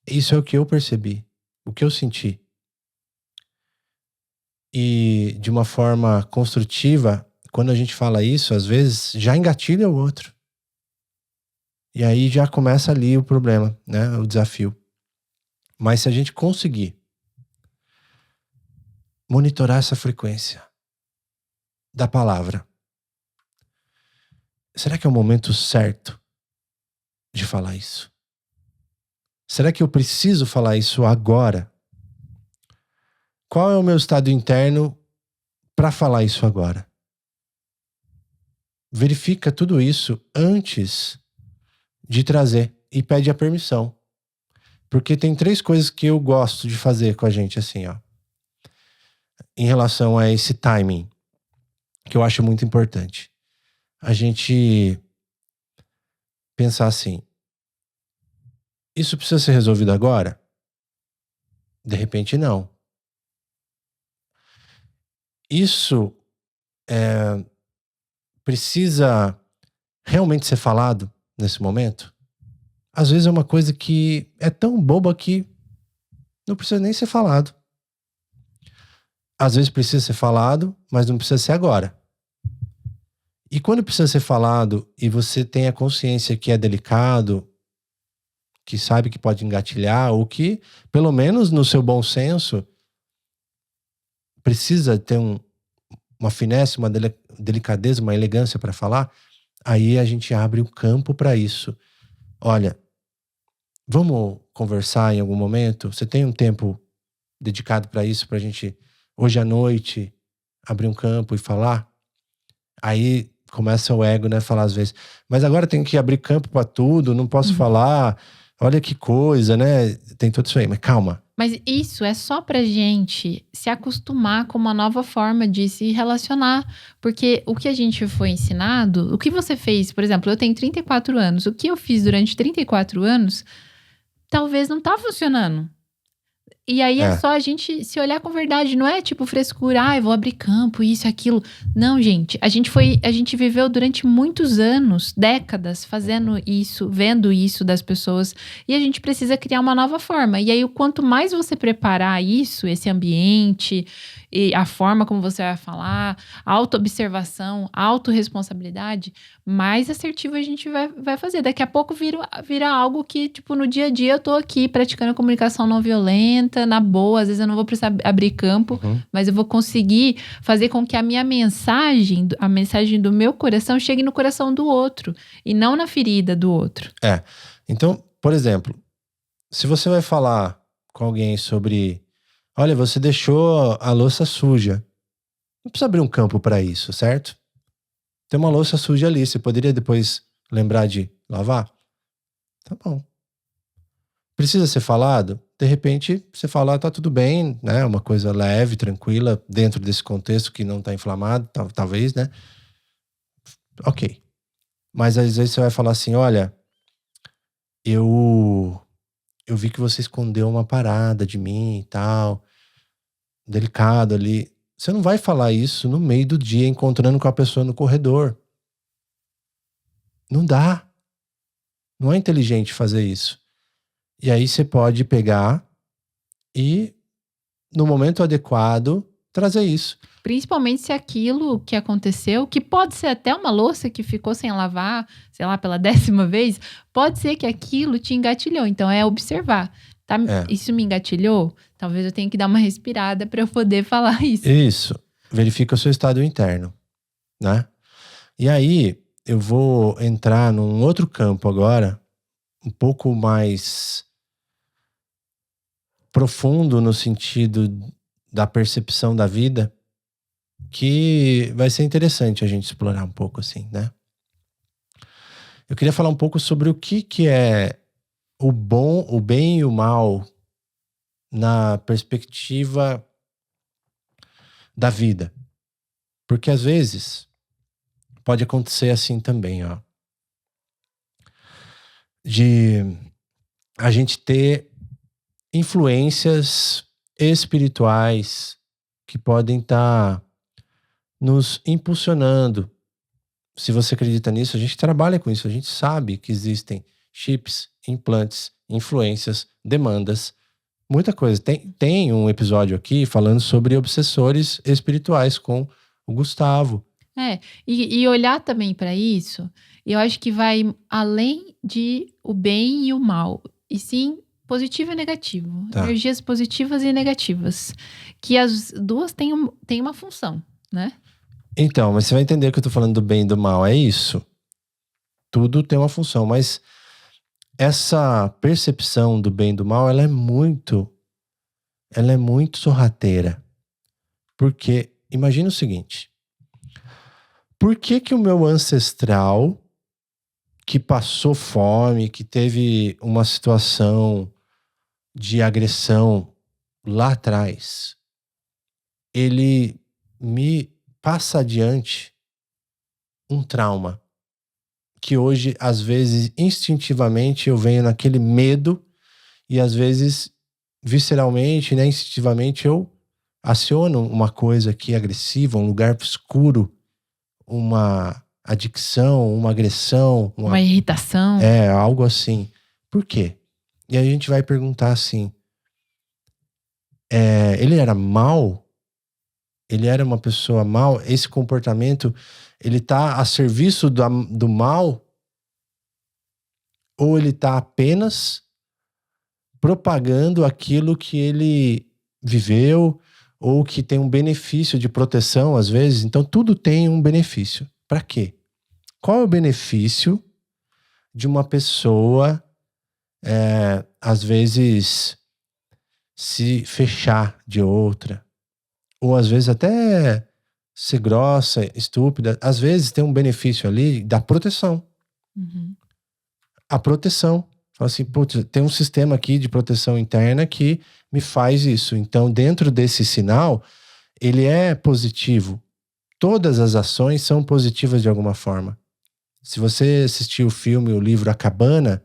Isso é o que eu percebi, o que eu senti. E de uma forma construtiva, quando a gente fala isso, às vezes já engatilha o outro. E aí já começa ali o problema, né, o desafio. Mas se a gente conseguir monitorar essa frequência da palavra, será que é o momento certo de falar isso? Será que eu preciso falar isso agora? Qual é o meu estado interno para falar isso agora? Verifica tudo isso antes de trazer e pede a permissão. Porque tem 3 coisas que eu gosto de fazer com a gente, assim, em relação a esse timing, que eu acho muito importante. A gente pensar assim, isso precisa ser resolvido agora? De repente, não. Isso precisa realmente ser falado nesse momento? Às vezes é uma coisa que é tão boba que não precisa nem ser falado. Às vezes precisa ser falado, mas não precisa ser agora. E quando precisa ser falado e você tem a consciência que é delicado que sabe que pode engatilhar, ou que, pelo menos no seu bom senso, precisa ter uma finesse, uma delicadeza, uma elegância para falar, aí a gente abre o campo para isso. Olha, vamos conversar em algum momento? Você tem um tempo dedicado para isso, pra gente, hoje à noite, abrir um campo e falar? Aí começa o ego, né? Falar às vezes, mas agora tem que abrir campo para tudo, não posso falar, olha que coisa, né? Tem tudo isso aí, mas calma. Mas isso é só pra gente se acostumar com uma nova forma de se relacionar. Porque o que a gente foi ensinado, o que você fez, por exemplo, eu tenho 34 anos, o que eu fiz durante 34 anos, talvez não tá funcionando. E aí é só a gente se olhar com verdade, não é tipo frescura, eu vou abrir campo, isso, aquilo. Não, gente, a gente viveu durante muitos anos, décadas, fazendo isso, vendo isso das pessoas, e a gente precisa criar uma nova forma. E aí, o quanto mais você preparar isso, esse ambiente, e a forma como você vai falar, auto-observação, autorresponsabilidade, mais assertivo a gente vai fazer. Daqui a pouco vira algo que, tipo, no dia a dia eu tô aqui praticando comunicação não violenta, na boa, às vezes eu não vou precisar abrir campo, mas eu vou conseguir fazer com que a minha mensagem, a mensagem do meu coração chegue no coração do outro, e não na ferida do outro. Então, por exemplo, se você vai falar com alguém sobre, olha, você deixou a louça suja, não precisa abrir um campo para isso, certo? Tem uma louça suja ali, você poderia depois lembrar de lavar? Tá bom. Precisa ser falado? De repente, você fala, tá tudo bem, né? Uma coisa leve, tranquila, dentro desse contexto que não tá inflamado, talvez, né? Ok. Mas às vezes você vai falar assim, olha, eu vi que você escondeu uma parada de mim e tal, delicado ali. Você não vai falar isso no meio do dia, encontrando com a pessoa no corredor. Não dá. Não é inteligente fazer isso. E aí você pode pegar e, no momento adequado, trazer isso. Principalmente se aquilo que aconteceu, que pode ser até uma louça que ficou sem lavar, sei lá, pela 10ª vez, pode ser que aquilo te engatilhou. Então é observar. Tá? Isso me engatilhou? Talvez eu tenha que dar uma respirada para eu poder falar isso. Isso. Verifica o seu estado interno, né? E aí, eu vou entrar num outro campo agora, um pouco mais profundo no sentido da percepção da vida, que vai ser interessante a gente explorar um pouco assim, né? Eu queria falar um pouco sobre o que é o bom, o bem e o mal na perspectiva da vida. Porque às vezes pode acontecer assim também, ó. De a gente ter influências espirituais que podem estar nos impulsionando. Se você acredita nisso, a gente trabalha com isso, a gente sabe que existem chips, implantes, influências, demandas, muita coisa. Tem um episódio aqui falando sobre obsessores espirituais com o Gustavo. E olhar também para isso, eu acho que vai além de o bem e o mal, e sim positivo e negativo. Tá. Energias positivas e negativas. Que as duas têm uma função, né? Então, mas você vai entender que eu tô falando do bem e do mal, é isso. Tudo tem uma função, mas essa percepção do bem e do mal, ela é muito sorrateira. Porque, imagina o seguinte, por que o meu ancestral, que passou fome, que teve uma situação de agressão lá atrás, ele me passa adiante um trauma que hoje, às vezes, instintivamente eu venho naquele medo e às vezes, visceralmente, né, instintivamente eu aciono uma coisa aqui agressiva, um lugar escuro, uma adicção, uma agressão, uma irritação. Algo assim. Por quê? E aí a gente vai perguntar assim, ele era mau? Ele era uma pessoa mau? Esse comportamento, ele tá a serviço do mal? Ou ele tá apenas propagando aquilo que ele viveu ou que tem um benefício de proteção, às vezes. Então, tudo tem um benefício. Para quê? Qual é o benefício de uma pessoa, às vezes, se fechar de outra? Ou, às vezes, até ser grossa, estúpida. Às vezes, tem um benefício ali da proteção. Uhum. A proteção. Fala assim, putz, tem um sistema aqui de proteção interna que me faz isso. Então, dentro desse sinal, ele é positivo. Todas as ações são positivas de alguma forma. Se você assistir o filme, o livro A Cabana,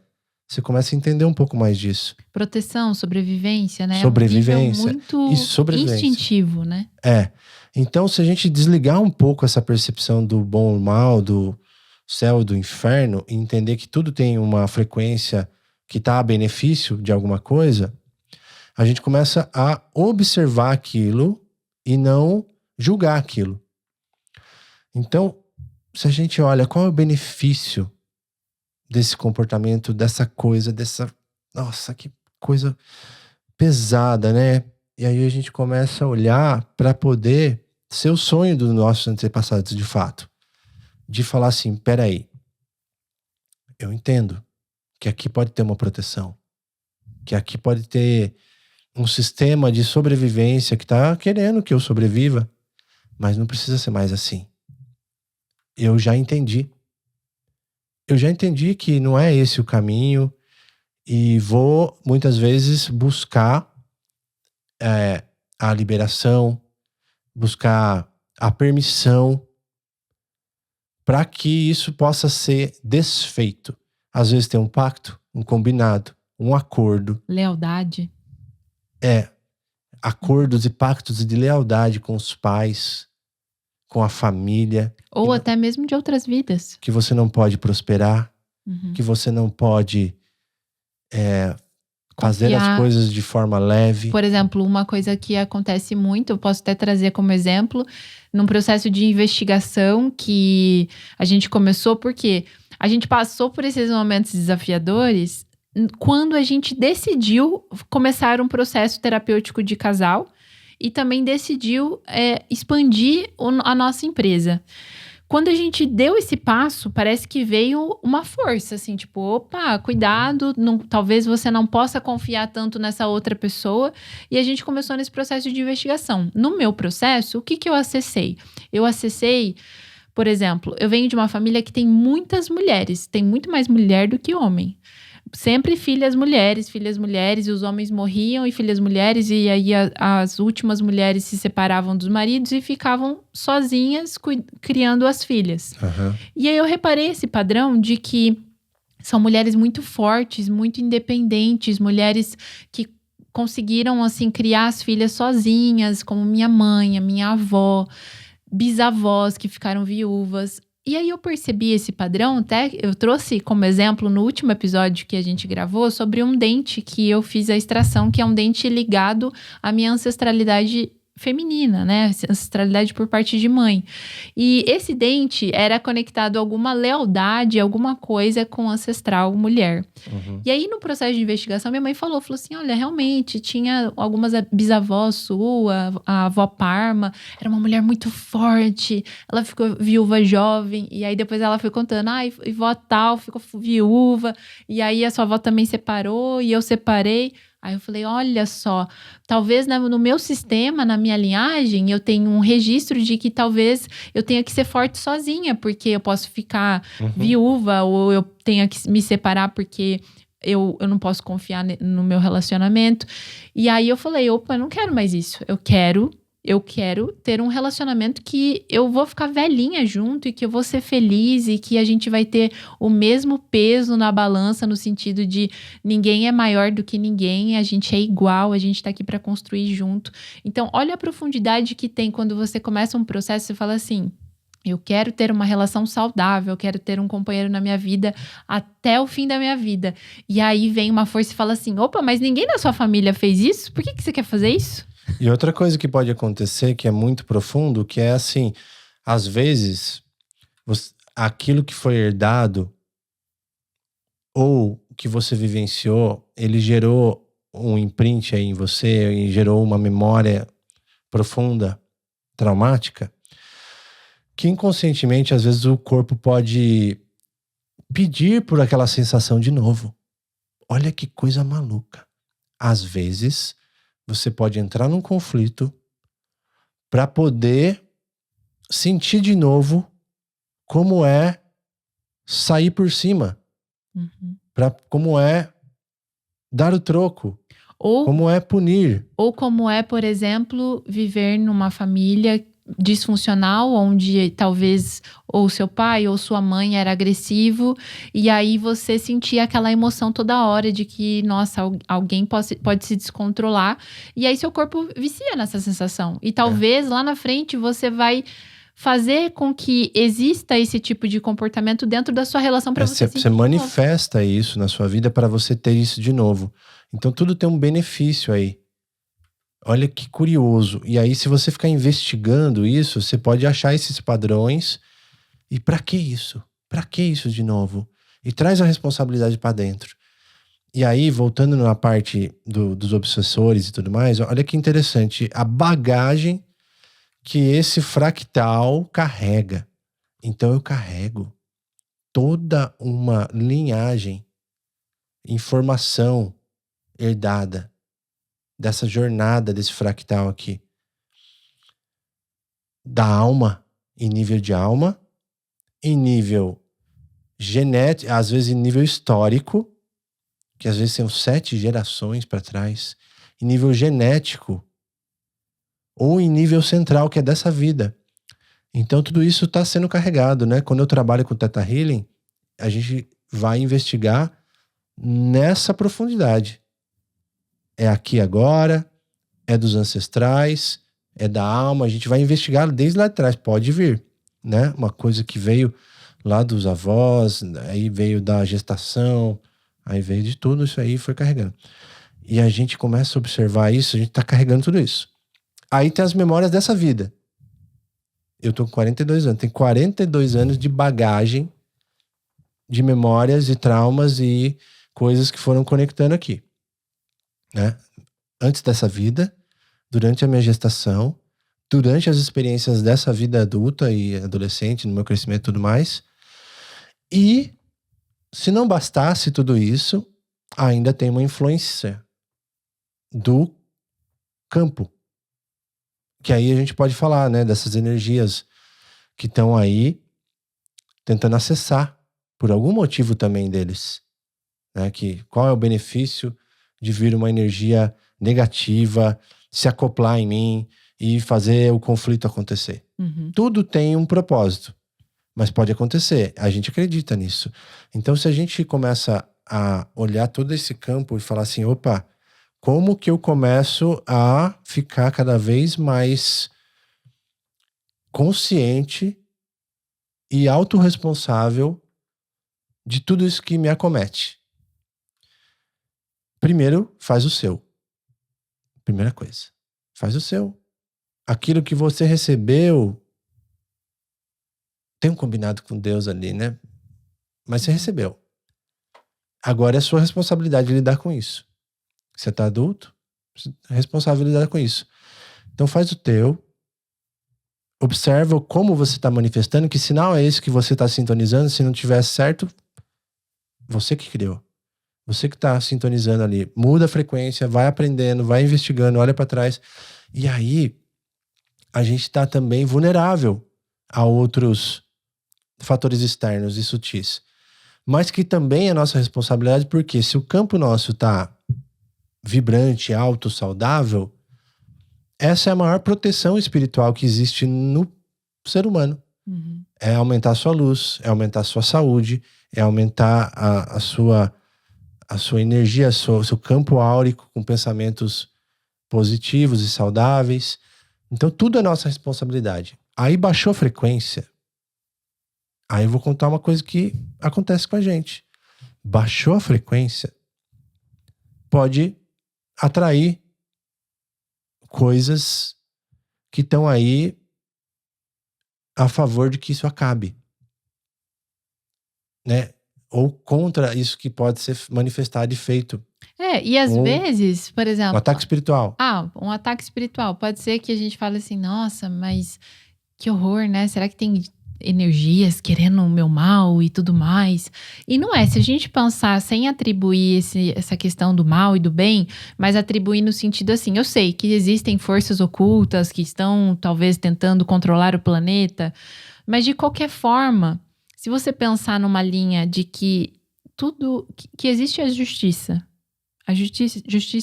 você começa a entender um pouco mais disso. Proteção, sobrevivência, né? Sobrevivência. É um nível muito E sobrevivência. instintivo, né? Então, se a gente desligar um pouco essa percepção do bom e mal, do céu e do inferno, e entender que tudo tem uma frequência que está a benefício de alguma coisa, a gente começa a observar aquilo e não julgar aquilo. Então, se a gente olha qual é o benefício desse comportamento, dessa coisa, nossa, que coisa pesada, né? E aí a gente começa a olhar para poder ser o sonho dos nossos antepassados, de fato. De falar assim, peraí, eu entendo que aqui pode ter uma proteção, que aqui pode ter um sistema de sobrevivência que está querendo que eu sobreviva, mas não precisa ser mais assim. Eu já entendi. Eu já entendi que não é esse o caminho e vou, muitas vezes, buscar a liberação, buscar a permissão para que isso possa ser desfeito. Às vezes tem um pacto, um combinado, um acordo. Lealdade. Acordos e pactos de lealdade com os pais, com a família. Ou até mesmo de outras vidas. Que você não pode prosperar, Uhum. que você não pode fazer as coisas de forma leve. Por exemplo, uma coisa que acontece muito, eu posso até trazer como exemplo, num processo de investigação que a gente começou, porque a gente passou por esses momentos desafiadores quando a gente decidiu começar um processo terapêutico de casal e também decidiu expandir a nossa empresa. Quando a gente deu esse passo, parece que veio uma força, assim, tipo, opa, cuidado, talvez você não possa confiar tanto nessa outra pessoa. E a gente começou nesse processo de investigação. No meu processo, o que eu acessei? Eu acessei, por exemplo, eu venho de uma família que tem muitas mulheres, tem muito mais mulher do que homem. Sempre filhas mulheres, e os homens morriam e filhas mulheres, e aí as últimas mulheres se separavam dos maridos e ficavam sozinhas criando as filhas. Uhum. E aí eu reparei esse padrão de que são mulheres muito fortes, muito independentes, mulheres que conseguiram, assim, criar as filhas sozinhas, como minha mãe, a minha avó, bisavós que ficaram viúvas. E aí eu percebi esse padrão, até eu trouxe como exemplo no último episódio que a gente gravou sobre um dente que eu fiz a extração, que é um dente ligado à minha ancestralidade feminina, né? Ancestralidade por parte de mãe. E esse dente era conectado a alguma lealdade, alguma coisa com ancestral mulher. Uhum. E aí, no processo de investigação, minha mãe falou assim, olha, realmente, tinha algumas bisavós sua, a avó Parma, era uma mulher muito forte, ela ficou viúva jovem, e aí depois ela foi contando, e vó tal ficou viúva, e aí a sua avó também separou, e eu separei. Aí eu falei, olha só, talvez no meu sistema, na minha linhagem, eu tenho um registro de que talvez eu tenha que ser forte sozinha, porque eu posso ficar viúva, ou eu tenha que me separar porque eu não posso confiar no meu relacionamento. E aí eu falei, opa, eu não quero mais isso. Eu quero ter um relacionamento que eu vou ficar velhinha junto e que eu vou ser feliz e que a gente vai ter o mesmo peso na balança, no sentido de ninguém é maior do que ninguém, a gente é igual, a gente tá aqui para construir junto. Então, olha a profundidade que tem quando você começa um processo, você fala assim, eu quero ter uma relação saudável, eu quero ter um companheiro na minha vida até o fim da minha vida. E aí vem uma força e fala assim, opa, mas ninguém na sua família fez isso? Por que você quer fazer isso? E outra coisa que pode acontecer, que é muito profundo, que é assim, às vezes, aquilo que foi herdado ou que você vivenciou, ele gerou um imprint aí em você e gerou uma memória profunda, traumática, que inconscientemente, às vezes, o corpo pode pedir por aquela sensação de novo. Olha que coisa maluca. Às vezes, você pode entrar num conflito para poder sentir de novo como é sair por cima, como é dar o troco, como é punir. Ou como é, por exemplo, viver numa família disfuncional, onde talvez ou seu pai ou sua mãe era agressivo, e aí você sentia aquela emoção toda hora de que, nossa, alguém pode se descontrolar, e aí seu corpo vicia nessa sensação. E talvez lá na frente você vai fazer com que exista esse tipo de comportamento dentro da sua relação para você sentir Você manifesta isso na sua vida para você ter isso de novo. Então tudo tem um benefício aí. Olha que curioso. E aí, se você ficar investigando isso, você pode achar esses padrões. E pra que isso? Pra que isso de novo? E traz a responsabilidade pra dentro. E aí, voltando na parte dos obsessores e tudo mais, olha que interessante. A bagagem que esse fractal carrega. Então, eu carrego toda uma linhagem, informação herdada dessa jornada, desse fractal aqui. Da alma, em nível de alma, em nível genético, às vezes em nível histórico, que às vezes são 7 gerações para trás, em nível genético, ou em nível central, que é dessa vida. Então tudo isso está sendo carregado, né? Quando eu trabalho com Theta Healing, a gente vai investigar nessa profundidade. É aqui agora, é dos ancestrais, é da alma, a gente vai investigar desde lá de trás, pode vir, né? Uma coisa que veio lá dos avós, aí veio da gestação, aí veio de tudo isso aí, foi carregando. E a gente começa a observar isso, a gente tá carregando tudo isso. Aí tem as memórias dessa vida. Eu tô com 42 anos, tem 42 anos de bagagem, de memórias e traumas e coisas que foram conectando aqui, né? Antes dessa vida, durante a minha gestação, durante as experiências dessa vida adulta e adolescente, no meu crescimento e tudo mais. E, se não bastasse tudo isso, ainda tem uma influência do campo. Que aí a gente pode falar, né, dessas energias que estão aí tentando acessar, por algum motivo também deles. Né, que qual é o benefício de vir uma energia negativa, se acoplar em mim e fazer o conflito acontecer. Tudo tem um propósito, mas pode acontecer. A gente acredita nisso. Então, se a gente começa a olhar todo esse campo e falar assim, opa, como que eu começo a ficar cada vez mais consciente e autorresponsável de tudo isso que me acomete? Primeiro, faz o seu. Primeira coisa. Faz o seu. Aquilo que você recebeu, tem um combinado com Deus ali, né? Mas você recebeu. Agora é sua responsabilidade lidar com isso. Você tá adulto, é responsável lidar com isso. Então faz o teu. Observa como você está manifestando, que sinal é esse que você está sintonizando. Se não tiver certo, você que criou. Você que está sintonizando ali. Muda a frequência, vai aprendendo, vai investigando, olha para trás. E aí, a gente está também vulnerável a outros fatores externos e sutis. Mas que também é nossa responsabilidade, porque se o campo nosso está vibrante, alto, saudável, essa é a maior proteção espiritual que existe no ser humano. É aumentar a sua luz, é aumentar a sua saúde, é aumentar a sua energia, seu campo áurico com pensamentos positivos e saudáveis. Então tudo é nossa responsabilidade. Aí baixou a frequência. Aí eu vou contar uma coisa que acontece com a gente. Baixou a frequência, pode atrair coisas que estão aí a favor de que isso acabe, né? Ou contra isso que pode ser manifestado e feito. E às vezes, por exemplo... Um ataque espiritual. Um ataque espiritual. Pode ser que a gente fale assim, nossa, mas que horror, né? Será que tem energias querendo o meu mal e tudo mais? E não é. Se a gente pensar sem atribuir essa questão do mal e do bem, mas atribuir no sentido assim, eu sei que existem forças ocultas que estão talvez tentando controlar o planeta, mas de qualquer forma, se você pensar numa linha de que que existe a justiça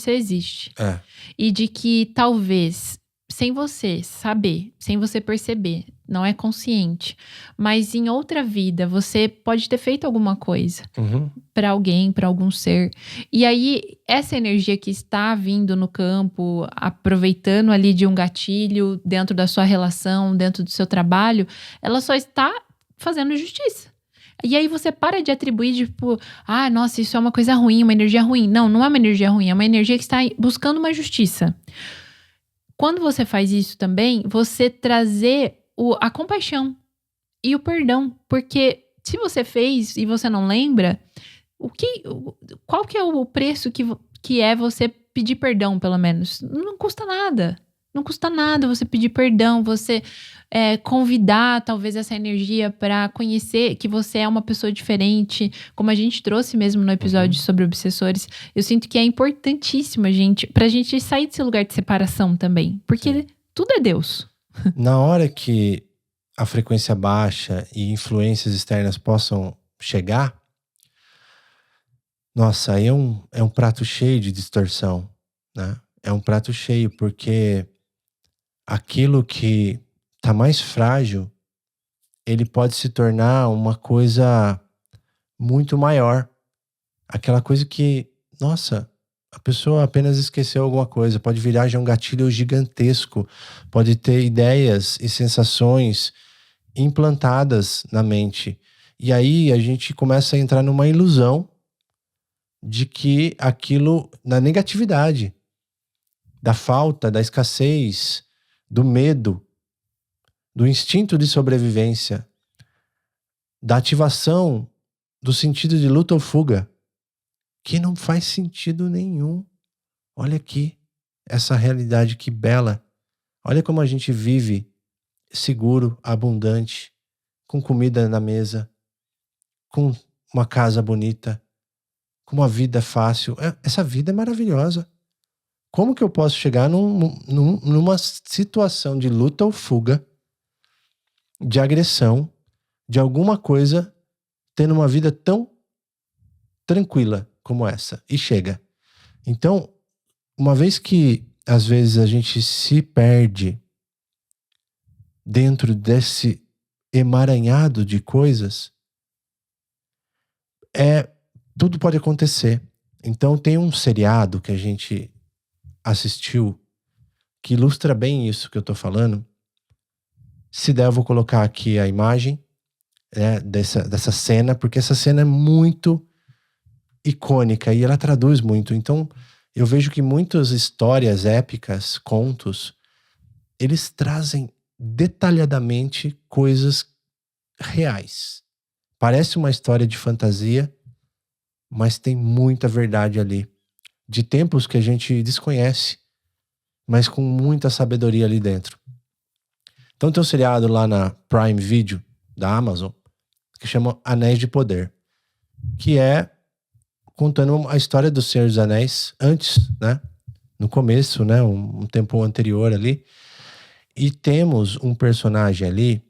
existe. E de que talvez, sem você saber, sem você perceber, não é consciente, mas em outra vida você pode ter feito alguma coisa para alguém, para algum ser. E aí, essa energia que está vindo no campo, aproveitando ali de um gatilho dentro da sua relação, dentro do seu trabalho, ela só está fazendo justiça. E aí você para de atribuir, tipo, nossa, isso é uma coisa ruim, uma energia ruim. Não, não é uma energia ruim, é uma energia que está buscando uma justiça. Quando você faz isso também, você trazer a compaixão e o perdão. Porque se você fez e você não lembra, qual que é o preço que é você pedir perdão, pelo menos? Não custa nada. Não custa nada você pedir perdão, você convidar talvez essa energia para conhecer que você é uma pessoa diferente, como a gente trouxe mesmo no episódio sobre obsessores. Eu sinto que é importantíssimo, pra gente sair desse lugar de separação também, porque tudo é Deus. Na hora que a frequência baixa e influências externas possam chegar, nossa, aí é um prato cheio de distorção, né? É um prato cheio, porque aquilo que tá mais frágil, ele pode se tornar uma coisa muito maior. Aquela coisa que, nossa, a pessoa apenas esqueceu alguma coisa, pode virar já um gatilho gigantesco, pode ter ideias e sensações implantadas na mente. E aí a gente começa a entrar numa ilusão de que aquilo, na negatividade, da falta, da escassez, do medo, do instinto de sobrevivência, da ativação do sentido de luta ou fuga, que não faz sentido nenhum. Olha aqui, essa realidade que bela. Olha como a gente vive seguro, abundante, com comida na mesa, com uma casa bonita, com uma vida fácil. Essa vida é maravilhosa. Como que eu posso chegar numa situação de luta ou fuga, de agressão, de alguma coisa, tendo uma vida tão tranquila como essa? E chega. Então, uma vez que às vezes a gente se perde dentro desse emaranhado de coisas, tudo pode acontecer. Então tem um seriado que a gente assistiu que ilustra bem isso que eu tô falando. Se der, eu vou colocar aqui a imagem, né, dessa cena, porque essa cena é muito icônica e ela traduz muito. Então eu vejo que muitas histórias épicas, contos, eles trazem detalhadamente coisas reais. Parece uma história de fantasia, mas tem muita verdade ali. De tempos que a gente desconhece, mas com muita sabedoria ali dentro. Então tem um seriado lá na Prime Video da Amazon que chama Anéis de Poder, que é contando a história do Senhor dos Anéis antes, né? No começo, né? Um tempo anterior ali. E temos um personagem ali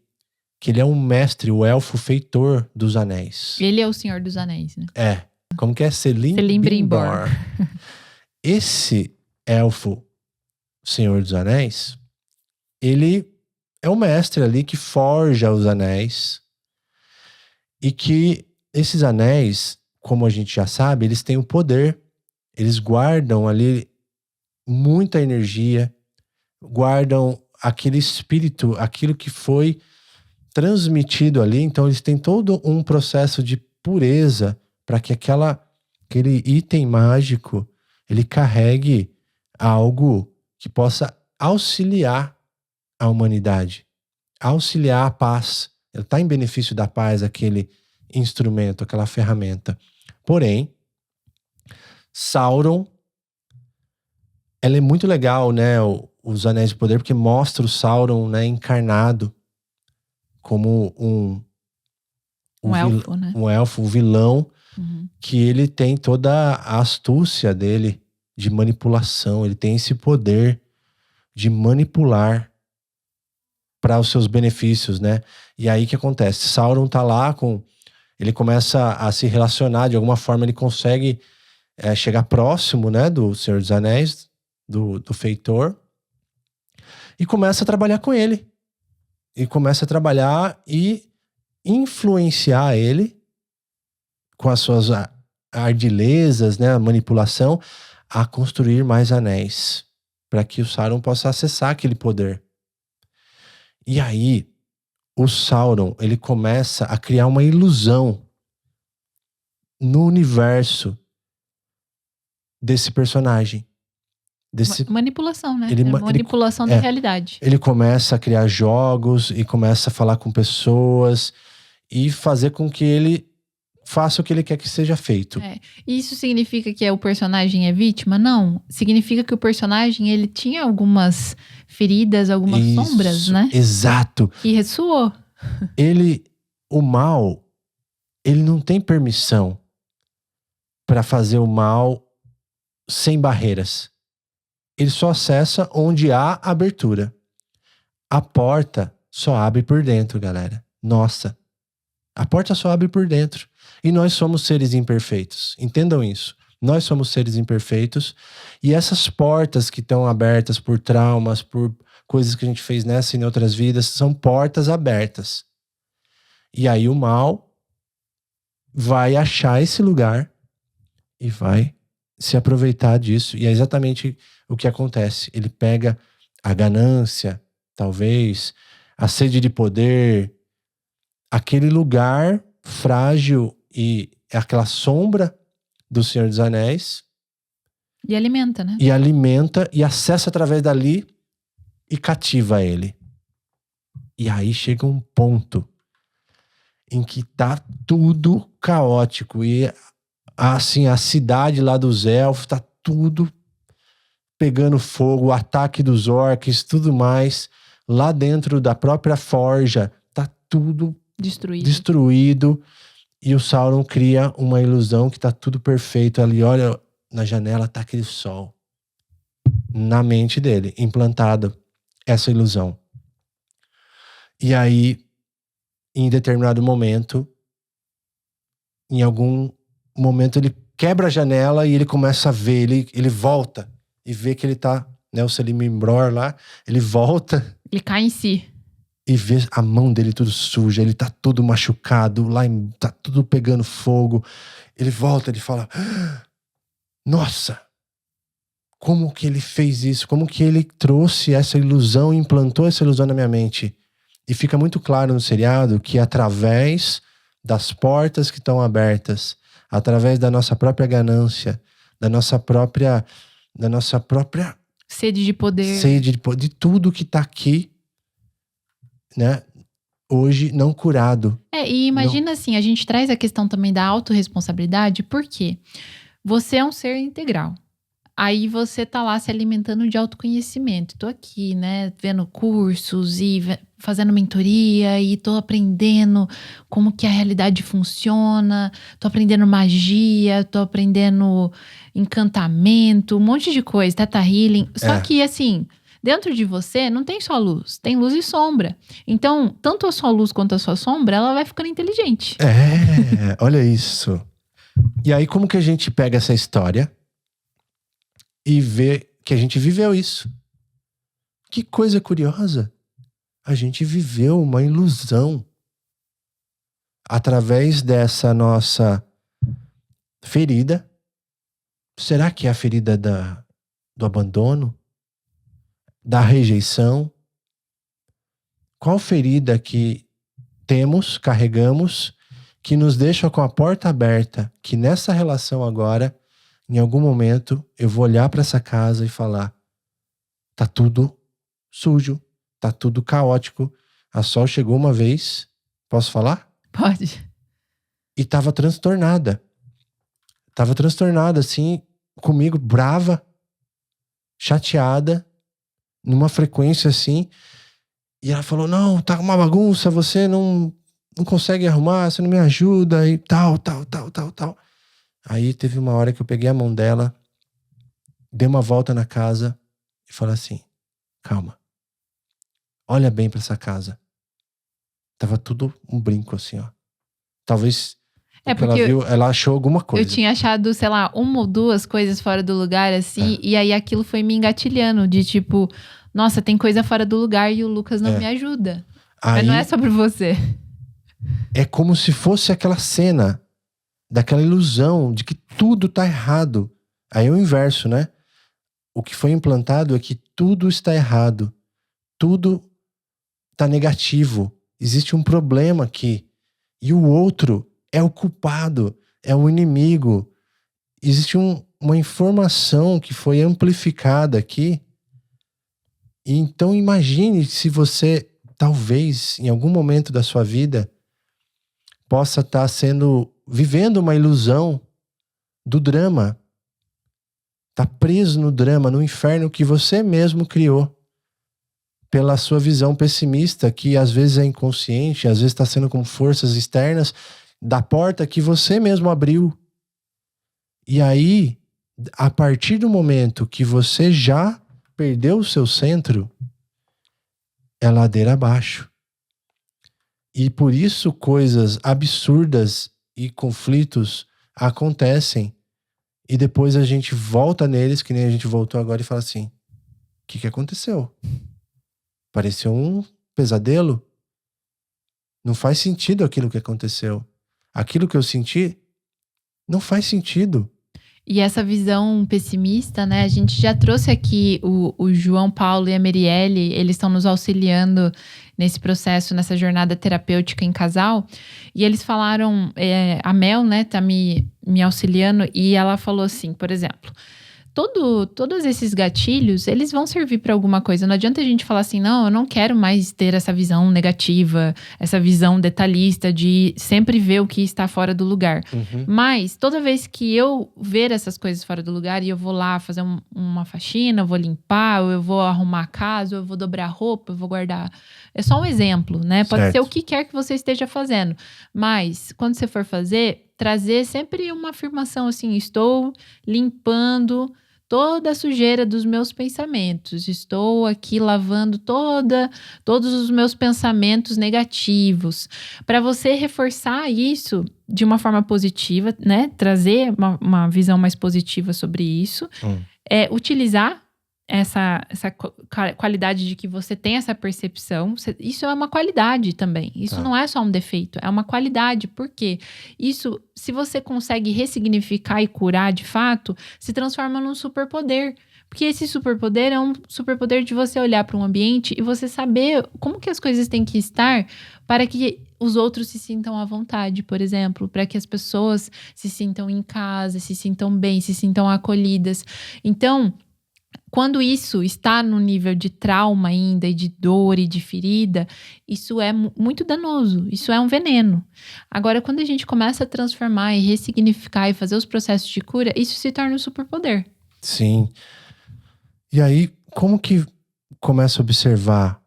que ele é um mestre, o elfo feitor dos anéis. Ele é o Senhor dos Anéis, né? Como que é? Celebrimbor. Esse elfo, Senhor dos Anéis, ele é o mestre ali que forja os anéis. E que esses anéis, como a gente já sabe, eles têm o poder. Eles guardam ali muita energia, guardam aquele espírito, aquilo que foi transmitido ali. Então eles têm todo um processo de pureza para que aquele item mágico ele carregue algo que possa auxiliar a humanidade, auxiliar a paz. Ele está em benefício da paz, aquele instrumento, aquela ferramenta. Porém, Sauron, ela é muito legal, né? Os Anéis de Poder, porque mostra o Sauron, né, encarnado como Um elfo, né? Um elfo, um vilão, Uhum. que ele tem toda a astúcia dele de manipulação. Ele tem esse poder de manipular para os seus benefícios, né? E aí o que acontece? Sauron tá lá ele começa a se relacionar, de alguma forma ele consegue chegar próximo, né, do Senhor dos Anéis, do feitor, e começa a trabalhar com ele. E começa a trabalhar e influenciar ele com as suas ardilezas, né, a manipulação, a construir mais anéis, para que o Sauron possa acessar aquele poder. E aí, o Sauron, ele começa a criar uma ilusão no universo desse personagem. Manipulação, né? Ele, manipulação da realidade. Ele começa a criar jogos e começa a falar com pessoas e fazer com que ele faça o que ele quer que seja feito. Isso significa que o personagem é vítima? Não. Significa que o personagem, ele tinha algumas feridas, algumas sombras, né? Exato. Que ressoou. O mal, ele não tem permissão para fazer o mal sem barreiras. Ele só acessa onde há abertura. A porta só abre por dentro, galera. Nossa. A porta só abre por dentro. E nós somos seres imperfeitos. Entendam isso. Nós somos seres imperfeitos. E essas portas que estão abertas por traumas, por coisas que a gente fez nessa e em outras vidas, são portas abertas. E aí o mal vai achar esse lugar e vai se aproveitar disso. E é exatamente o que acontece. Ele pega a ganância, talvez, a sede de poder, aquele lugar frágil e aquela sombra do Senhor dos Anéis. E alimenta, né? E alimenta e acessa através dali e cativa ele. E aí chega um ponto em que tá tudo caótico. E assim, a cidade lá dos elfos tá tudo pegando fogo, o ataque dos orcs, tudo mais. Lá dentro da própria forja tá tudo destruído. E o Sauron cria uma ilusão que tá tudo perfeito ali. Olha, na janela tá aquele sol. Na mente dele, implantado essa ilusão. E aí, em determinado momento, em algum momento, ele quebra a janela e ele começa a ver, ele volta e vê que ele tá, né, o Celebrimbor lá, ele volta. Ele cai em si. E vê a mão dele tudo suja, ele tá todo machucado, tá tudo pegando fogo. Ele volta, ele fala: nossa, como que ele fez isso? Como que ele trouxe essa ilusão, implantou essa ilusão na minha mente? E fica muito claro no seriado que através das portas que estão abertas, através da nossa própria ganância, da nossa própria sede de poder, de tudo que tá aqui, né, hoje não curado. E imagina assim, a gente traz a questão também da autorresponsabilidade, porque você é um ser integral. Aí você tá lá se alimentando de autoconhecimento. Tô aqui, né, vendo cursos e fazendo mentoria e tô aprendendo como que a realidade funciona, tô aprendendo magia, tô aprendendo encantamento, um monte de coisa, Theta Healing. Só que assim, dentro de você não tem só luz, tem luz e sombra. Então, tanto a sua luz quanto a sua sombra, ela vai ficando inteligente. Olha isso. E aí como que a gente pega essa história e vê que a gente viveu isso? Que coisa curiosa. A gente viveu uma ilusão através dessa nossa ferida. Será que é a ferida do abandono? Da rejeição? Qual ferida que temos, carregamos, que nos deixa com a porta aberta, que nessa relação agora, em algum momento, eu vou olhar para essa casa e falar: tá tudo sujo, tá tudo caótico. A Sol chegou uma vez, posso falar? Pode. E tava transtornada. Tava transtornada, assim, comigo, brava, chateada, numa frequência assim. E ela falou, não, tá uma bagunça, você não consegue arrumar, você não me ajuda e tal. Aí teve uma hora que eu peguei a mão dela, dei uma volta na casa e falei assim, calma, olha bem pra essa casa. Tava tudo um brinco assim, ó. Talvez porque ela viu, ela achou alguma coisa. Eu tinha achado, sei lá, uma ou duas coisas fora do lugar, assim, e aí aquilo foi me engatilhando, de tipo, nossa, tem coisa fora do lugar e o Lucas não me ajuda. Aí, mas não é sobre você. É como se fosse aquela cena, daquela ilusão de que tudo tá errado. Aí é o inverso, né? O que foi implantado é que tudo está errado. Tudo tá negativo. Existe um problema aqui. E o outro é o culpado, é o inimigo. Existe uma informação que foi amplificada aqui. E então imagine se você, talvez, em algum momento da sua vida, possa estar vivendo uma ilusão do drama. Tá preso no drama, no inferno que você mesmo criou. Pela sua visão pessimista, que às vezes é inconsciente, às vezes está sendo com forças externas, da porta que você mesmo abriu. E aí, a partir do momento que você já perdeu o seu centro, é ladeira abaixo. E por isso coisas absurdas e conflitos acontecem. E depois a gente volta neles, que nem a gente voltou agora, e fala assim, o que aconteceu? Pareceu um pesadelo? Não faz sentido aquilo que aconteceu. Aquilo que eu senti não faz sentido. E essa visão pessimista, né? A gente já trouxe aqui o João Paulo e a Merielle, eles estão nos auxiliando nesse processo, nessa jornada terapêutica em casal. E eles falaram, a Mel, né, tá me auxiliando, e ela falou assim, por exemplo, todos esses gatilhos, eles vão servir para alguma coisa. Não adianta a gente falar assim, não, eu não quero mais ter essa visão negativa, essa visão detalhista de sempre ver o que está fora do lugar. Uhum. Mas toda vez que eu ver essas coisas fora do lugar e eu vou lá fazer uma faxina, eu vou limpar, ou eu vou arrumar a casa, ou eu vou dobrar a roupa, eu vou guardar. É só um exemplo, né? Pode ser o que quer que você esteja fazendo. Mas quando você for fazer, trazer sempre uma afirmação assim, estou limpando toda a sujeira dos meus pensamentos. Estou aqui lavando todos os meus pensamentos negativos. Para você reforçar isso de uma forma positiva, né? Trazer uma visão mais positiva sobre isso. Utilizar essa qualidade de que você tem essa percepção. Isso é uma qualidade também. Isso não é só um defeito, é uma qualidade. Por quê? Isso, se você consegue ressignificar e curar de fato, se transforma num superpoder. Porque esse superpoder é um superpoder de você olhar para um ambiente e você saber como que as coisas têm que estar para que os outros se sintam à vontade, por exemplo, para que as pessoas se sintam em casa, se sintam bem, se sintam acolhidas. Então, quando isso está no nível de trauma ainda, e de dor e de ferida, isso é muito danoso, isso é um veneno. Agora, quando a gente começa a transformar e ressignificar e fazer os processos de cura, isso se torna um superpoder. Sim. E aí, como que começa a observar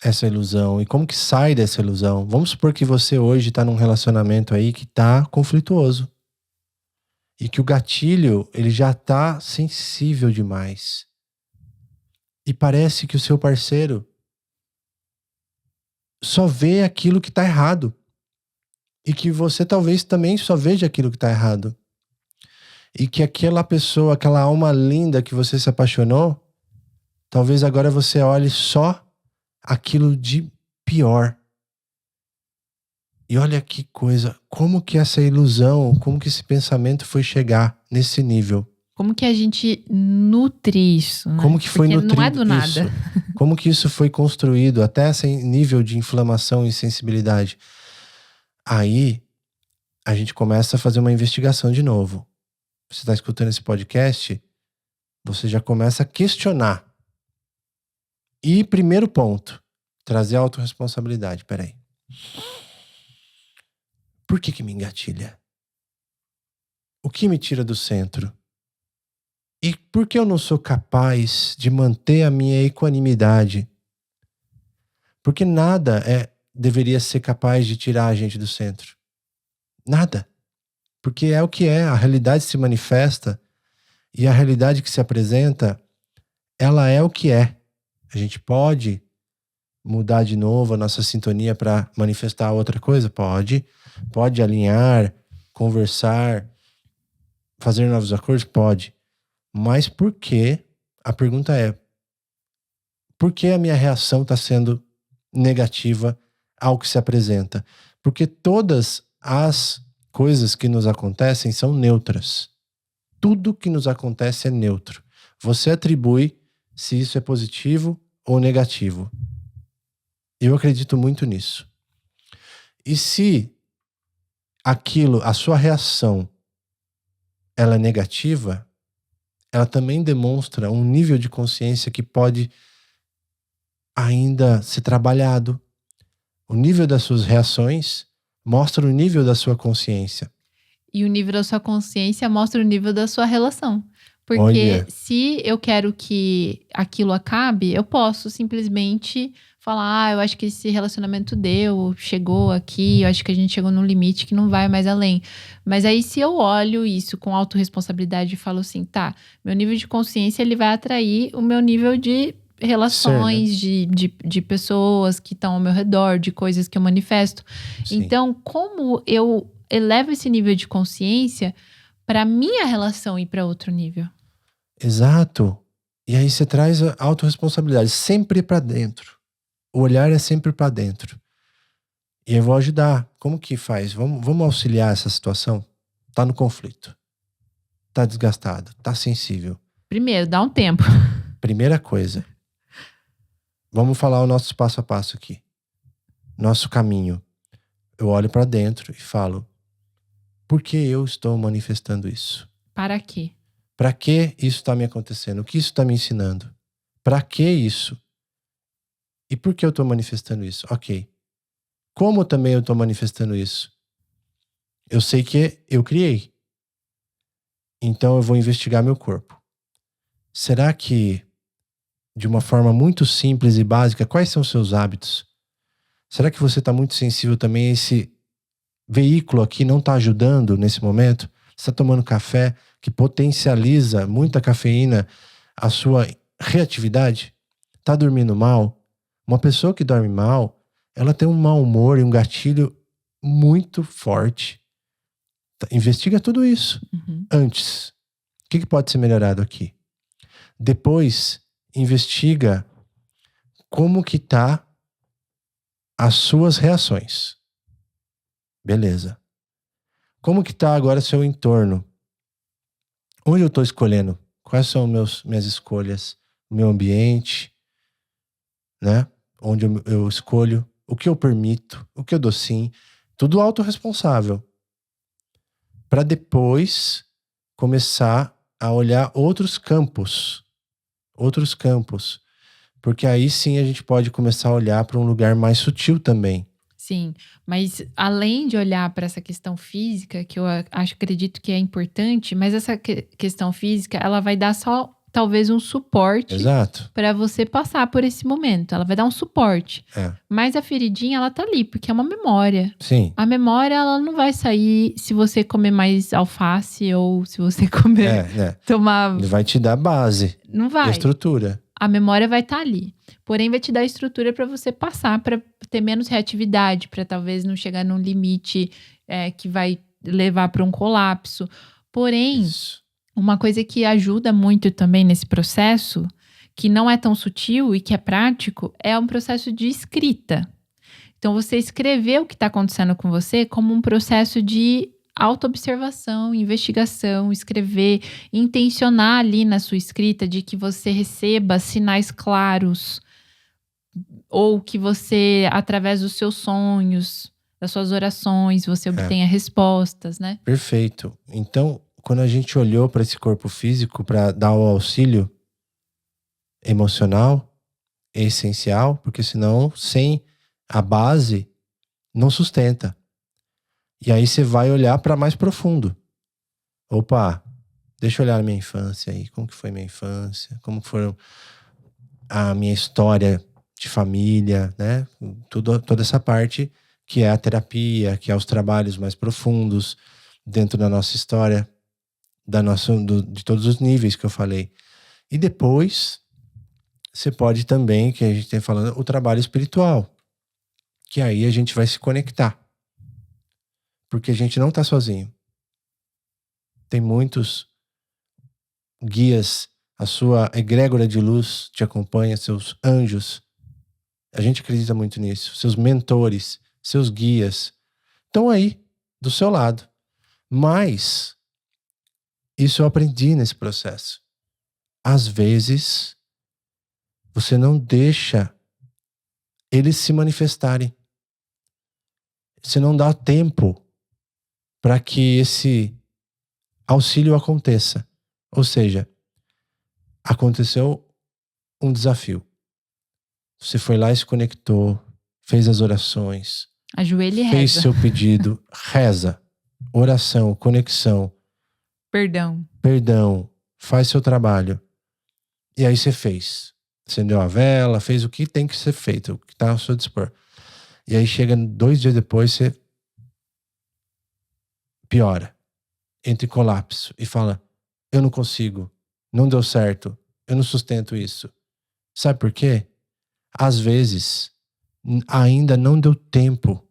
essa ilusão? E como que sai dessa ilusão? Vamos supor que você hoje está num relacionamento aí que está conflituoso. E que o gatilho, ele já está sensível demais. E parece que o seu parceiro só vê aquilo que está errado. E que você talvez também só veja aquilo que está errado. E que aquela pessoa, aquela alma linda que você se apaixonou, talvez agora você olhe só aquilo de pior. E olha que coisa, como que essa ilusão, como que esse pensamento foi chegar nesse nível? Como que a gente nutre isso, né? Como que foi nutrido não é do nada. isso? Como que isso foi construído até esse nível de inflamação e sensibilidade? Aí, a gente começa a fazer uma investigação de novo. Você está escutando esse podcast, você já começa a questionar. E primeiro ponto, trazer a autorresponsabilidade. Peraí. Por que me engatilha? O que me tira do centro? E por que eu não sou capaz de manter a minha equanimidade? Porque nada deveria ser capaz de tirar a gente do centro. Nada. Porque é o que é, a realidade se manifesta e a realidade que se apresenta, ela é o que é. A gente pode mudar de novo a nossa sintonia para manifestar outra coisa? Pode. Pode alinhar, conversar, fazer novos acordos? Pode. Mas por que? A pergunta é: por que a minha reação está sendo negativa ao que se apresenta? Porque todas as coisas que nos acontecem são neutras. Tudo que nos acontece é neutro. Você atribui se isso é positivo ou negativo. Eu acredito muito nisso. E se aquilo, a sua reação, ela é negativa, ela também demonstra um nível de consciência que pode ainda ser trabalhado. O nível das suas reações mostra o nível da sua consciência. E o nível da sua consciência mostra o nível da sua relação. Porque Olha. Se eu quero que aquilo acabe, eu posso simplesmente falar: eu acho que esse relacionamento chegou aqui, eu acho que a gente chegou num limite que não vai mais além. Mas aí, se eu olho isso com autorresponsabilidade e falo assim, tá, meu nível de consciência, ele vai atrair o meu nível de relações, de pessoas que estão ao meu redor, de coisas que eu manifesto. Sim. Então, como eu elevo esse nível de consciência para minha relação ir para outro nível? Exato. E aí você traz a autorresponsabilidade sempre para dentro. O olhar é sempre para dentro. E eu vou ajudar. Como que faz? Vamos auxiliar essa situação? Tá no conflito. Tá desgastado. Tá sensível. Primeiro, dá um tempo. Primeira coisa. Vamos falar o nosso passo a passo aqui. Nosso caminho. Eu olho para dentro e falo: por que eu estou manifestando isso? Para quê? Para que isso está me acontecendo? O que isso está me ensinando? Para que isso? E por que eu estou manifestando isso? Ok. Como também eu estou manifestando isso? Eu sei que eu criei. Então eu vou investigar meu corpo. Será que, de uma forma muito simples e básica, quais são os seus hábitos? Será que você está muito sensível também a esse veículo aqui não está ajudando nesse momento? Você está tomando café que potencializa muita cafeína, a sua reatividade? Está dormindo mal? Uma pessoa que dorme mal, ela tem um mau humor e um gatilho muito forte. Investiga tudo isso antes. O que pode ser melhorado aqui? Depois, investiga como que tá as suas reações. Beleza. Como que tá agora seu entorno? Onde eu estou escolhendo? Quais são minhas escolhas? O meu ambiente, né? Onde eu escolho, o que eu permito, o que eu dou sim. Tudo autorresponsável. Para depois começar a olhar outros campos. Outros campos. Porque aí sim a gente pode começar a olhar para um lugar mais sutil também. Sim, mas além de olhar para essa questão física, que eu acredito que é importante, mas essa questão física, ela vai dar só talvez um suporte para você passar por esse momento. Ela vai dar um suporte. Mas a feridinha, ela tá ali, porque é uma memória. Sim. A memória, ela não vai sair se você comer mais alface ou se você comer... tomar... Vai te dar base. Não vai. Estrutura. A memória vai estar ali. Porém, vai te dar estrutura para você passar, para ter menos reatividade, para talvez não chegar num limite que vai levar para um colapso. Porém, uma coisa que ajuda muito também nesse processo, que não é tão sutil e que é prático, é um processo de escrita. Então, você escrever o que está acontecendo com você como um processo de autoobservação, investigação, escrever, intencionar ali na sua escrita de que você receba sinais claros ou que você, através dos seus sonhos, das suas orações, você obtenha respostas, né? Perfeito. Então, quando a gente olhou para esse corpo físico para dar o auxílio emocional, é essencial, porque senão, sem a base, não sustenta. E aí você vai olhar para mais profundo. Opa, Deixa eu olhar a minha infância aí. Como que foi minha infância? Como foram a minha história de família, né? Toda essa parte que é a terapia, que é os trabalhos mais profundos dentro da nossa história, de todos os níveis que eu falei. E depois, você pode também, que a gente tem falando, o trabalho espiritual, que aí a gente vai se conectar. Porque a gente não está sozinho. Tem muitos guias, a sua egrégora de luz te acompanha, seus anjos. A gente acredita muito nisso. Seus mentores, seus guias estão aí, do seu lado. Mas isso eu aprendi nesse processo. Às vezes, você não deixa eles se manifestarem. Você não dá tempo para que esse auxílio aconteça. Ou seja, aconteceu um desafio. Você foi lá e se conectou, fez as orações, Ajoelha e fez reza. seu pedido, reza, oração, conexão, perdão, faz seu trabalho. E aí você fez. Acendeu a vela, fez o que tem que ser feito, o que está ao seu dispor. E aí chega 2 dias depois, você piora, entra em colapso e fala, eu não consigo, não deu certo, eu não sustento isso. Sabe por quê? Às vezes, ainda não deu tempo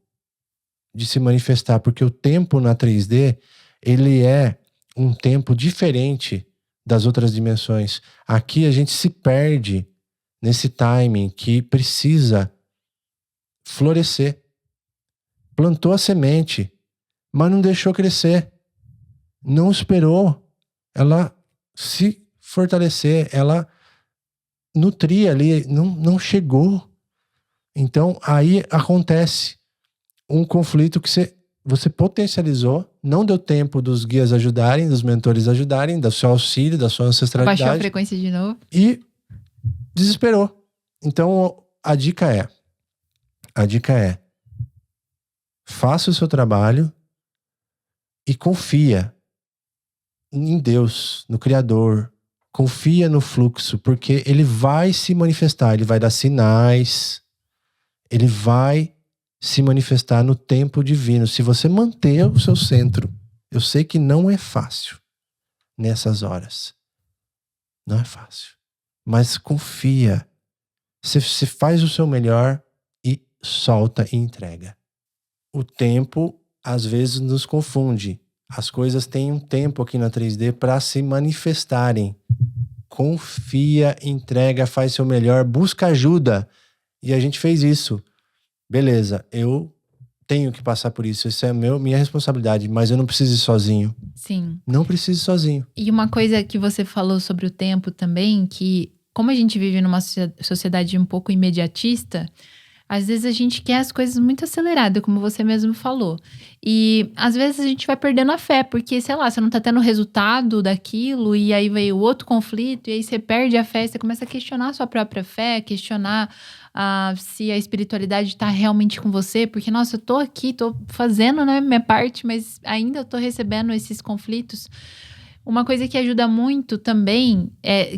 de se manifestar, porque o tempo na 3D, ele é um tempo diferente das outras dimensões. Aqui a gente se perde nesse timing que precisa florescer. Plantou a semente, mas não deixou crescer. Não esperou ela se fortalecer, ela nutria ali, não chegou. Então aí acontece um conflito que você potencializou, não deu tempo dos guias ajudarem, dos mentores ajudarem, do seu auxílio, da sua ancestralidade. Baixou a frequência de novo. E desesperou. Então a dica é, faça o seu trabalho e confia em Deus, no Criador. Confia no fluxo, porque ele vai se manifestar, ele vai dar sinais, ele vai se manifestar no tempo divino. Se você manter o seu centro, eu sei que não é fácil nessas horas. Não é fácil. Mas confia. Você faz o seu melhor e solta e entrega. O tempo, às vezes, nos confunde. As coisas têm um tempo aqui na 3D para se manifestarem. Confia, entrega, faz seu melhor, busca ajuda. E a gente fez isso. Beleza, eu tenho que passar por isso. Isso é minha responsabilidade, mas eu não preciso ir sozinho. Sim. Não preciso ir sozinho. E uma coisa que você falou sobre o tempo também, que como a gente vive numa sociedade um pouco imediatista, às vezes a gente quer as coisas muito aceleradas, como você mesmo falou. E às vezes a gente vai perdendo a fé, porque, sei lá, você não tá tendo resultado daquilo, e aí veio outro conflito, e aí você perde a fé, você começa a questionar a sua própria fé, questionar se a espiritualidade tá realmente com você, porque, nossa, eu tô aqui, tô fazendo, né, minha parte, mas ainda eu tô recebendo esses conflitos. Uma coisa que ajuda muito também,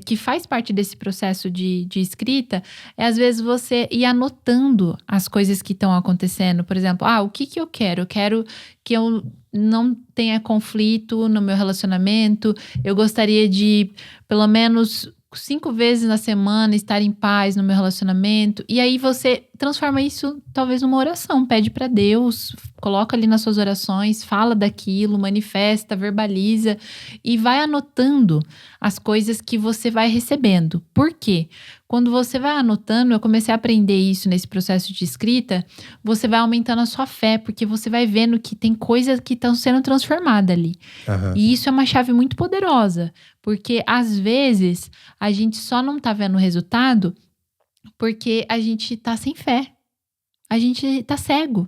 que faz parte desse processo de escrita, é às vezes você ir anotando as coisas que estão acontecendo. Por exemplo, o que eu quero? Eu quero que eu não tenha conflito no meu relacionamento. Eu gostaria de, pelo menos 5 vezes na semana, estar em paz no meu relacionamento. E aí você transforma isso talvez numa oração. Pede para Deus, coloca ali nas suas orações, fala daquilo, manifesta, verbaliza e vai anotando as coisas que você vai recebendo. Por quê? Quando você vai anotando, eu comecei a aprender isso nesse processo de escrita, você vai aumentando a sua fé, porque você vai vendo que tem coisas que estão sendo transformadas ali. Uhum. E isso é uma chave muito poderosa, porque às vezes a gente só não tá vendo o resultado porque a gente tá sem fé. A gente tá cego.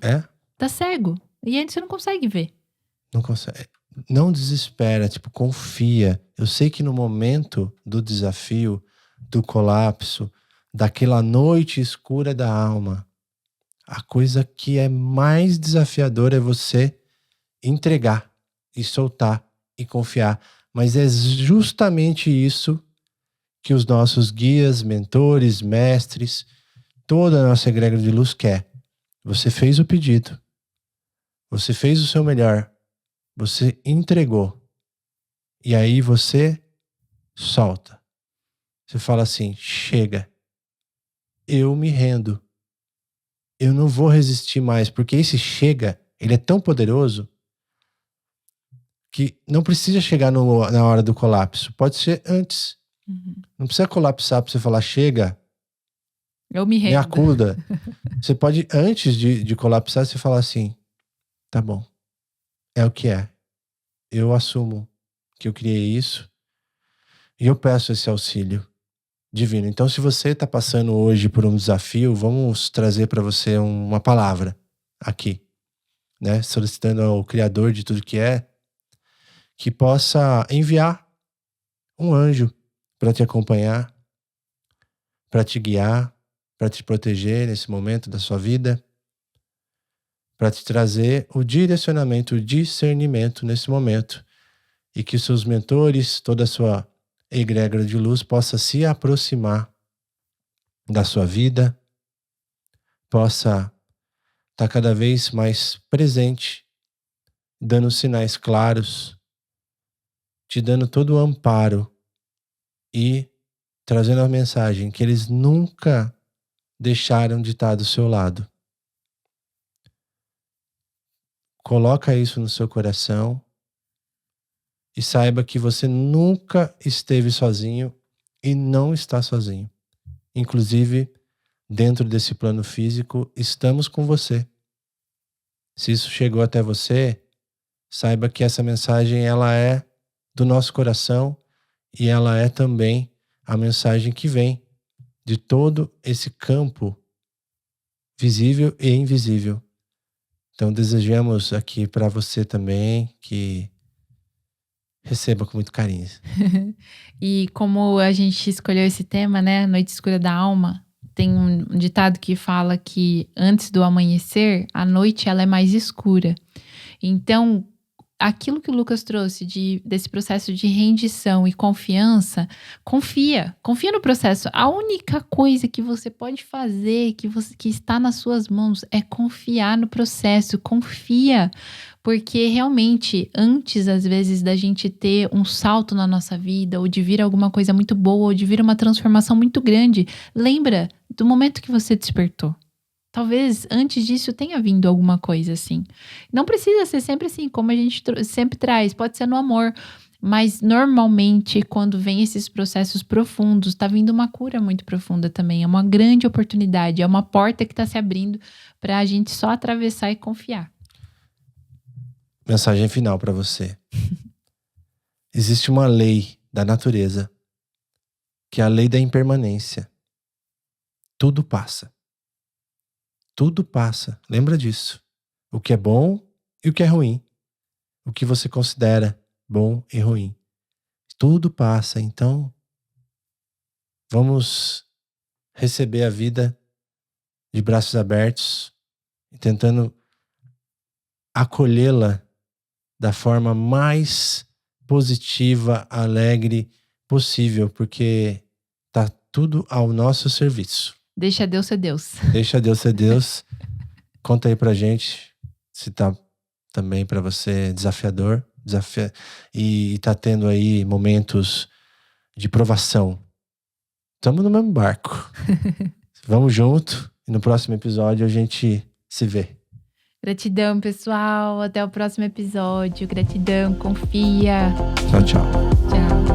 Tá cego. E aí você não consegue ver. Não consegue. Não desespera, confia. Eu sei que no momento do desafio, do colapso, daquela noite escura da alma, a coisa que é mais desafiadora é você entregar e soltar e confiar. Mas é justamente isso que os nossos guias, mentores, mestres, toda a nossa egrégora de luz quer. Você fez o pedido. Você fez o seu melhor. Você entregou. E aí você solta. Você fala assim, chega. Eu me rendo. Eu não vou resistir mais. Porque esse chega, ele é tão poderoso que não precisa chegar na hora do colapso. Pode ser antes. Não precisa colapsar para você falar, chega. Eu me rendo. Me acuda. Você pode, antes de colapsar, você falar assim, tá bom. É o que é. Eu assumo que eu criei isso e eu peço esse auxílio divino. Então, se você está passando hoje por um desafio, vamos trazer para você uma palavra aqui, né? Solicitando ao Criador de tudo que possa enviar um anjo para te acompanhar, para te guiar, para te proteger nesse momento da sua vida, para te trazer o direcionamento, o discernimento nesse momento, e que seus mentores, toda a sua egrégora de luz possa se aproximar da sua vida, possa estar cada vez mais presente, dando sinais claros, te dando todo o amparo e trazendo a mensagem que eles nunca deixaram de estar do seu lado. Coloca isso no seu coração e saiba que você nunca esteve sozinho e não está sozinho. Inclusive, dentro desse plano físico, estamos com você. Se isso chegou até você, saiba que essa mensagem ela é do nosso coração e ela é também a mensagem que vem de todo esse campo visível e invisível. Então desejamos aqui para você também que receba com muito carinho. E como a gente escolheu esse tema, né, Noite Escura da Alma, tem um ditado que fala que antes do amanhecer, a noite ela é mais escura. Então, aquilo que o Lucas trouxe desse processo de rendição e confiança, confia no processo. A única coisa que você pode fazer, que está nas suas mãos, é confiar no processo, confia. Porque realmente, antes às vezes da gente ter um salto na nossa vida, ou de vir alguma coisa muito boa, ou de vir uma transformação muito grande, lembra do momento que você despertou. Talvez antes disso tenha vindo alguma coisa assim. Não precisa ser sempre assim, como a gente sempre traz. Pode ser no amor. Mas normalmente, quando vem esses processos profundos, tá vindo uma cura muito profunda também. É uma grande oportunidade. É uma porta que tá se abrindo para a gente só atravessar e confiar. Mensagem final para você. Existe uma lei da natureza, que é a lei da impermanência. Tudo passa. Tudo passa, lembra disso. O que é bom e o que é ruim. O que você considera bom e ruim. Tudo passa, então vamos receber a vida de braços abertos e tentando acolhê-la da forma mais positiva, alegre possível, porque tá tudo ao nosso serviço. Deixa Deus ser Deus. Deixa Deus ser Deus. Conta aí pra gente se tá também pra você desafiador. E tá tendo aí momentos de provação. Estamos no mesmo barco. Vamos junto. E no próximo episódio a gente se vê. Gratidão, pessoal. Até o próximo episódio. Gratidão, confia. Tchau, tchau. Tchau.